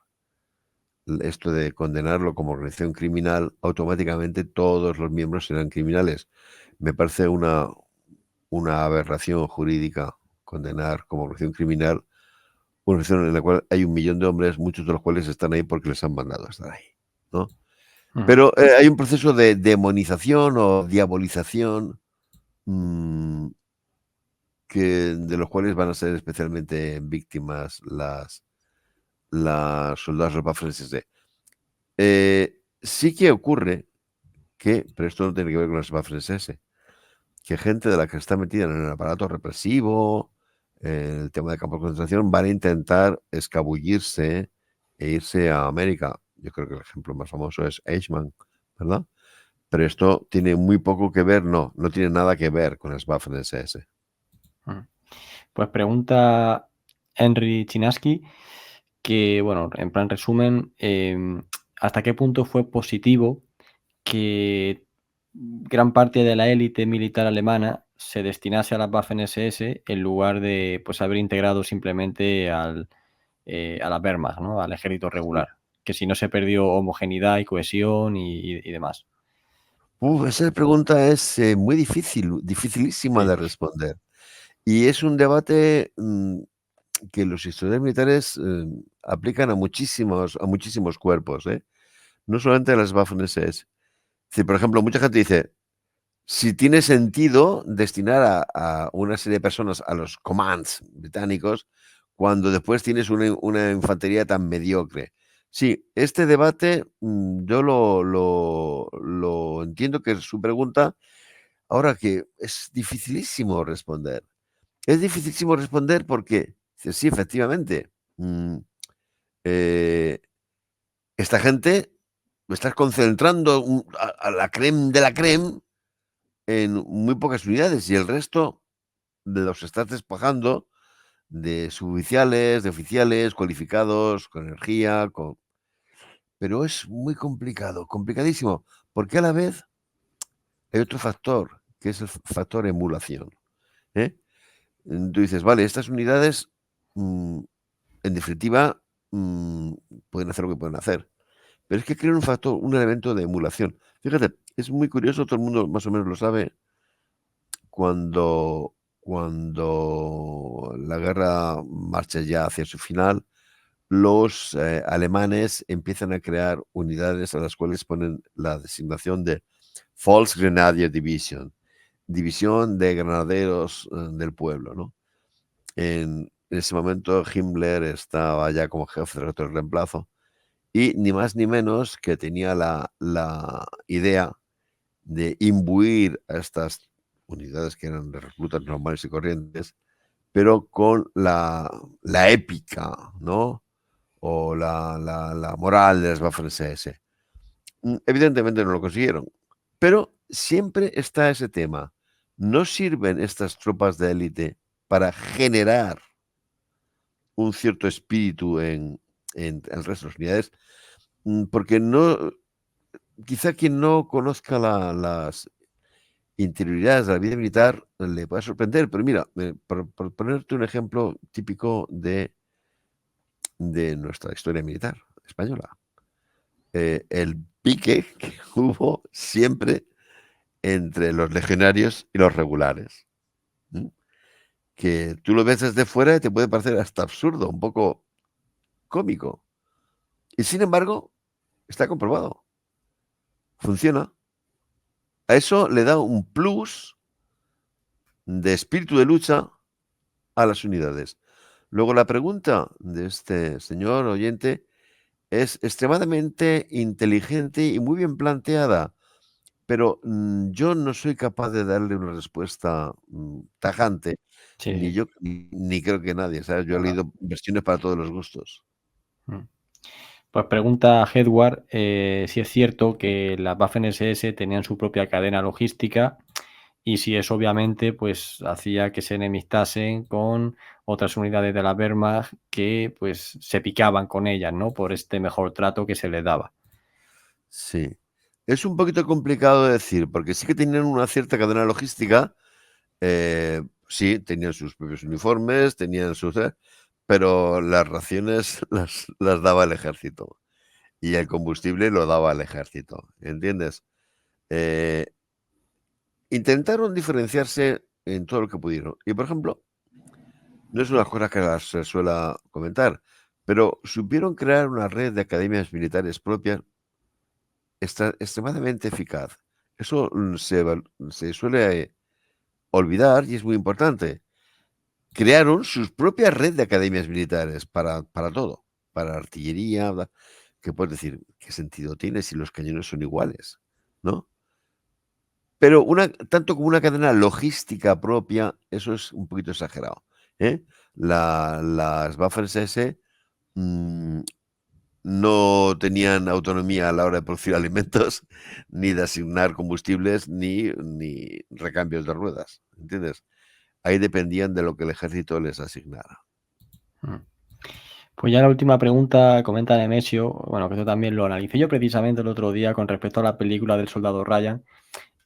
esto de condenarlo como organización criminal, automáticamente todos los miembros serán criminales. Me parece una aberración jurídica condenar como organización criminal una organización en la cual hay 1 millón de hombres, muchos de los cuales están ahí porque les han mandado a estar ahí, ¿no? mm. Pero hay un proceso de demonización o diabolización, mm, de los cuales van a ser especialmente víctimas las soldados waffen-SS. Sí que ocurre pero esto no tiene que ver con las waffen-SS, que gente de la que está metida en el aparato represivo, en el tema de campos de concentración, van a intentar escabullirse e irse a América. Yo creo que el ejemplo más famoso es Eichmann, ¿verdad? Pero esto tiene muy poco que ver, no tiene nada que ver con las Waffen-SS. Mm. Pues pregunta Henry Chinaski que, bueno, en plan resumen, ¿hasta qué punto fue positivo que gran parte de la élite militar alemana se destinase a las Waffen-SS en lugar de pues haber integrado simplemente a las Wehrmacht, ¿no? Al ejército Sí. regular. Que si no se perdió homogeneidad y cohesión y demás. Esa pregunta es muy difícil, dificilísima Sí, de responder. Y es un debate que los historiadores militares aplican a muchísimos cuerpos, ¿eh? No solamente a las Waffen-SS. Sí, por ejemplo, mucha gente dice, si tiene sentido destinar a una serie de personas a los commands británicos cuando después tienes una infantería tan mediocre. Sí, este debate yo lo entiendo que es su pregunta, ahora que es dificilísimo responder. Es dificilísimo responder porque, sí, efectivamente, eh, esta gente estás concentrando a la creme de la creme en muy pocas unidades y el resto los estás despojando de suboficiales, de oficiales cualificados, con energía, pero es muy complicado, complicadísimo, porque a la vez hay otro factor, que es el factor emulación, ¿eh? Tú dices, vale, estas unidades, en definitiva, pueden hacer lo que pueden hacer, pero es que crean un elemento de emulación. Fíjate, es muy curioso, todo el mundo más o menos lo sabe, cuando la guerra marcha ya hacia su final, los alemanes empiezan a crear unidades a las cuales ponen la designación de Volksgrenadier Division, división de granaderos del pueblo, ¿no? En ese momento Himmler estaba ya como jefe del reemplazo y ni más ni menos que tenía la idea de imbuir a estas unidades que eran de reclutas normales y corrientes, pero con la épica, ¿no? O la moral de las Waffen-SS. Evidentemente no lo consiguieron, pero siempre está ese tema. ¿No sirven estas tropas de élite para generar un cierto espíritu en el resto de las unidades? Porque no, quizá quien no conozca las interioridades de la vida militar le pueda sorprender, pero mira, por ponerte un ejemplo típico de nuestra historia militar española, el pique que hubo siempre entre los legionarios y los regulares, ¿m? Que tú lo ves desde fuera y te puede parecer hasta absurdo, un poco cómico. Y sin embargo, está comprobado, funciona. A eso le da un plus de espíritu de lucha a las unidades. Luego la pregunta de este señor oyente es extremadamente inteligente y muy bien planteada, pero yo no soy capaz de darle una respuesta tajante, ni sí. yo ni creo que nadie, ¿sabes? Yo he Ajá. leído versiones para todos los gustos. Mm. Pues pregunta Edward si es cierto que las Waffen-SS tenían su propia cadena logística y si eso obviamente pues hacía que se enemistasen con otras unidades de la Wehrmacht que pues se picaban con ellas, ¿no? Por este mejor trato que se les daba. Sí. Es un poquito complicado de decir, porque sí que tenían una cierta cadena logística, sí, tenían sus propios uniformes, tenían sus pero las raciones las daba el ejército y el combustible lo daba el ejército, ¿entiendes? Eh, Intentaron diferenciarse en todo lo que pudieron. Y, por ejemplo, no es una cosa que se suela comentar, pero supieron crear una red de academias militares propias extremadamente eficaz. Eso se suele olvidar y es muy importante. Crearon sus propias red de academias militares para todo, para artillería, que puedes decir, ¿qué sentido tiene si los cañones son iguales? ¿No? Pero tanto como una cadena logística propia, eso es un poquito exagerado, ¿eh? Las Waffen-SS, mm, no tenían autonomía a la hora de producir alimentos, ni de asignar combustibles, ni recambios de ruedas, ¿entiendes? Ahí dependían de lo que el ejército les asignara. Mm. Pues ya la última pregunta comenta Nemesio, bueno, que esto también lo analicé yo precisamente el otro día con respecto a la película del soldado Ryan.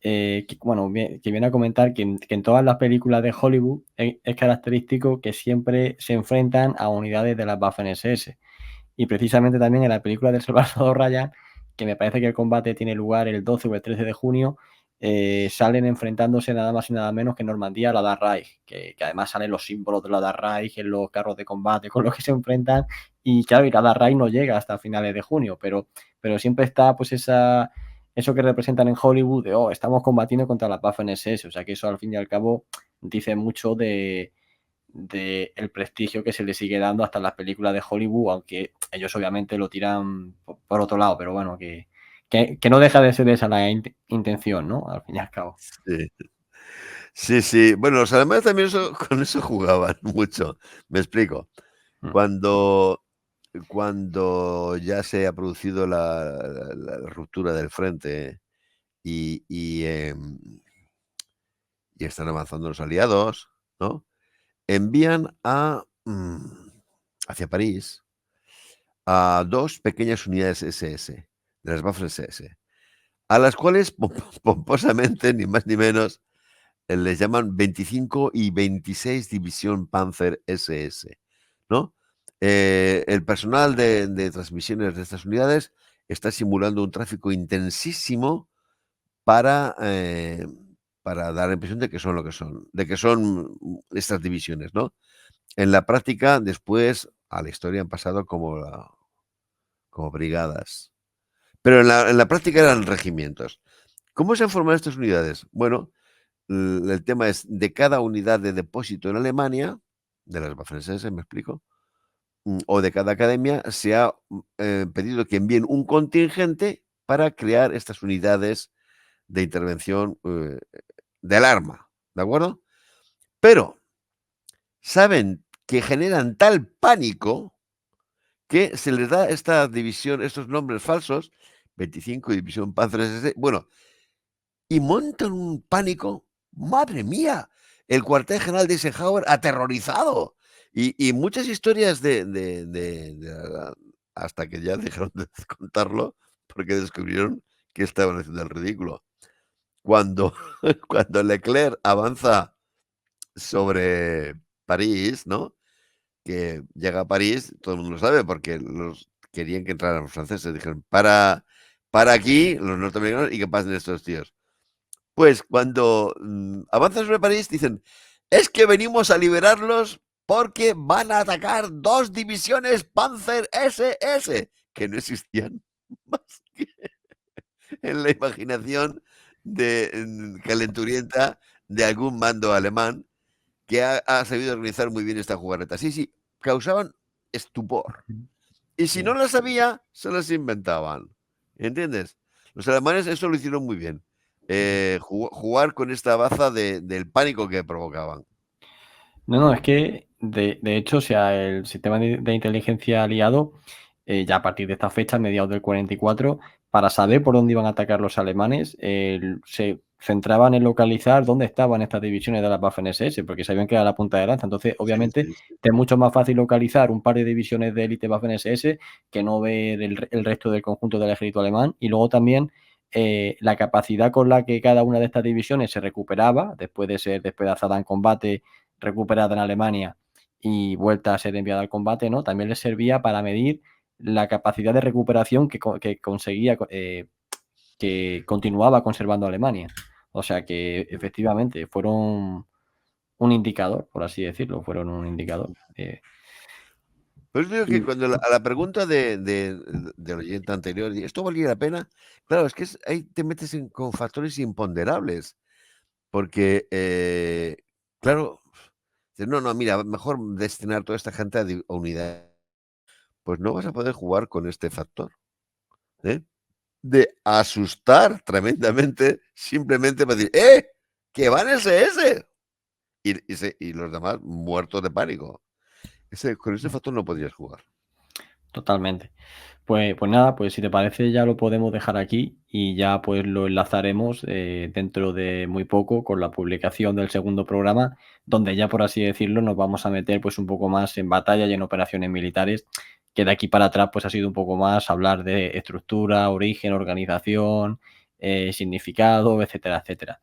que viene a comentar que en todas las películas de Hollywood es característico que siempre se enfrentan a unidades de las Waffen-SS. Y precisamente también en la película del Soldado Ryan, que me parece que el combate tiene lugar el 12 o el 13 de junio, salen enfrentándose nada más y nada menos que en Normandía a la Dark Reich, que además salen los símbolos de la Dark Reich en los carros de combate con los que se enfrentan. Y claro, y la Dark Reich no llega hasta finales de junio, pero siempre está pues eso que representan en Hollywood de, estamos combatiendo contra las Waffen-SS. O sea que eso al fin y al cabo dice mucho de el prestigio que se le sigue dando hasta en las películas de Hollywood, aunque ellos obviamente lo tiran por otro lado, pero bueno, que no deja de ser esa la intención, ¿no? Al fin y al cabo. Sí. Sí, sí. Bueno, los alemanes también con eso jugaban mucho. Me explico. Mm. Cuando ya se ha producido la ruptura del frente y están avanzando los aliados, ¿no? Envían hacia París a 2 pequeñas unidades SS, de las Waffen-SS, a las cuales pomposamente, ni más ni menos, les llaman 25 y 26 División Panzer SS, ¿no? El personal de transmisiones de estas unidades está simulando un tráfico intensísimo para dar la impresión de que son lo que son, de que son estas divisiones, ¿no? En la práctica, después, a la historia han pasado como brigadas. Pero en la práctica eran regimientos. ¿Cómo se han formado estas unidades? Bueno, el tema es de cada unidad de depósito en Alemania, de las Waffen-SS, me explico, o de cada academia, se ha pedido que envíen un contingente para crear estas unidades de intervención del arma, ¿de acuerdo? Pero saben que generan tal pánico que se les da esta división, estos nombres falsos, 25 y División Panzer SS, bueno, y montan un pánico, madre mía, el cuartel general de Eisenhower aterrorizado. Y muchas historias hasta que ya dejaron de contarlo, porque descubrieron que estaban haciendo el ridículo. Cuando, cuando Leclerc avanza sobre París, ¿no? Que llega a París, todo el mundo lo sabe, porque querían que entraran los franceses. Dijeron, para aquí, los norteamericanos, y que pasen estos tíos. Pues cuando avanzan sobre París, dicen, es que venimos a liberarlos porque van a atacar 2 divisiones Panzer SS, que no existían más que en la imaginación calenturienta de algún mando alemán que ha sabido organizar muy bien esta jugarreta. Sí, sí, causaban estupor. Y si Sí. no las sabía, se las inventaban. ¿Entiendes? Los alemanes eso lo hicieron muy bien. Jugar con esta baza del pánico que provocaban. No, es que de hecho, o sea, el sistema de inteligencia aliado, ya a partir de esta fecha, mediados del 44, para saber por dónde iban a atacar los alemanes, se centraban en localizar dónde estaban estas divisiones de las Waffen-SS, porque sabían que era la punta de lanza. Entonces, Sí, obviamente, sí, sí. es mucho más fácil localizar un par de divisiones de élite Waffen-SS que no ver el resto del conjunto del ejército alemán. Y luego también la capacidad con la que cada una de estas divisiones se recuperaba después de ser despedazada en combate, recuperada en Alemania y vuelta a ser enviada al combate, ¿no? También les servía para medir la capacidad de recuperación que conseguía, que continuaba conservando Alemania. O sea que efectivamente fueron un indicador, por así decirlo, fueron un indicador. Por eso digo que Y cuando a la pregunta del oyente anterior, ¿esto valía la pena? Claro, es que ahí te metes con factores imponderables, porque, claro, dices, no, no, mira, mejor destinar toda esta gente a unidades. Pues no vas a poder jugar con este factor, ¿eh? De asustar tremendamente, simplemente para decir, ¡que van SS! Y los demás muertos de pánico. Con ese factor no podrías jugar. totalmente. Pues nada, pues si te parece ya lo podemos dejar aquí y ya pues lo enlazaremos dentro de muy poco con la publicación del segundo programa, donde ya por así decirlo nos vamos a meter pues un poco más en batalla y en operaciones militares, que de aquí para atrás pues ha sido un poco más hablar de estructura, origen, organización significado, etcétera, etcétera.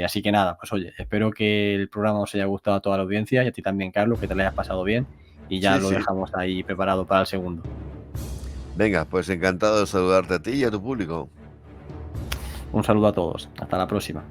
Así que nada, pues oye, espero que el programa os haya gustado a toda la audiencia y a ti también, Carlos, que te lo hayas pasado bien y ya Sí, lo sí. dejamos ahí preparado para el segundo. Venga, pues encantado de saludarte a ti y a tu público. Un saludo a todos. Hasta la próxima.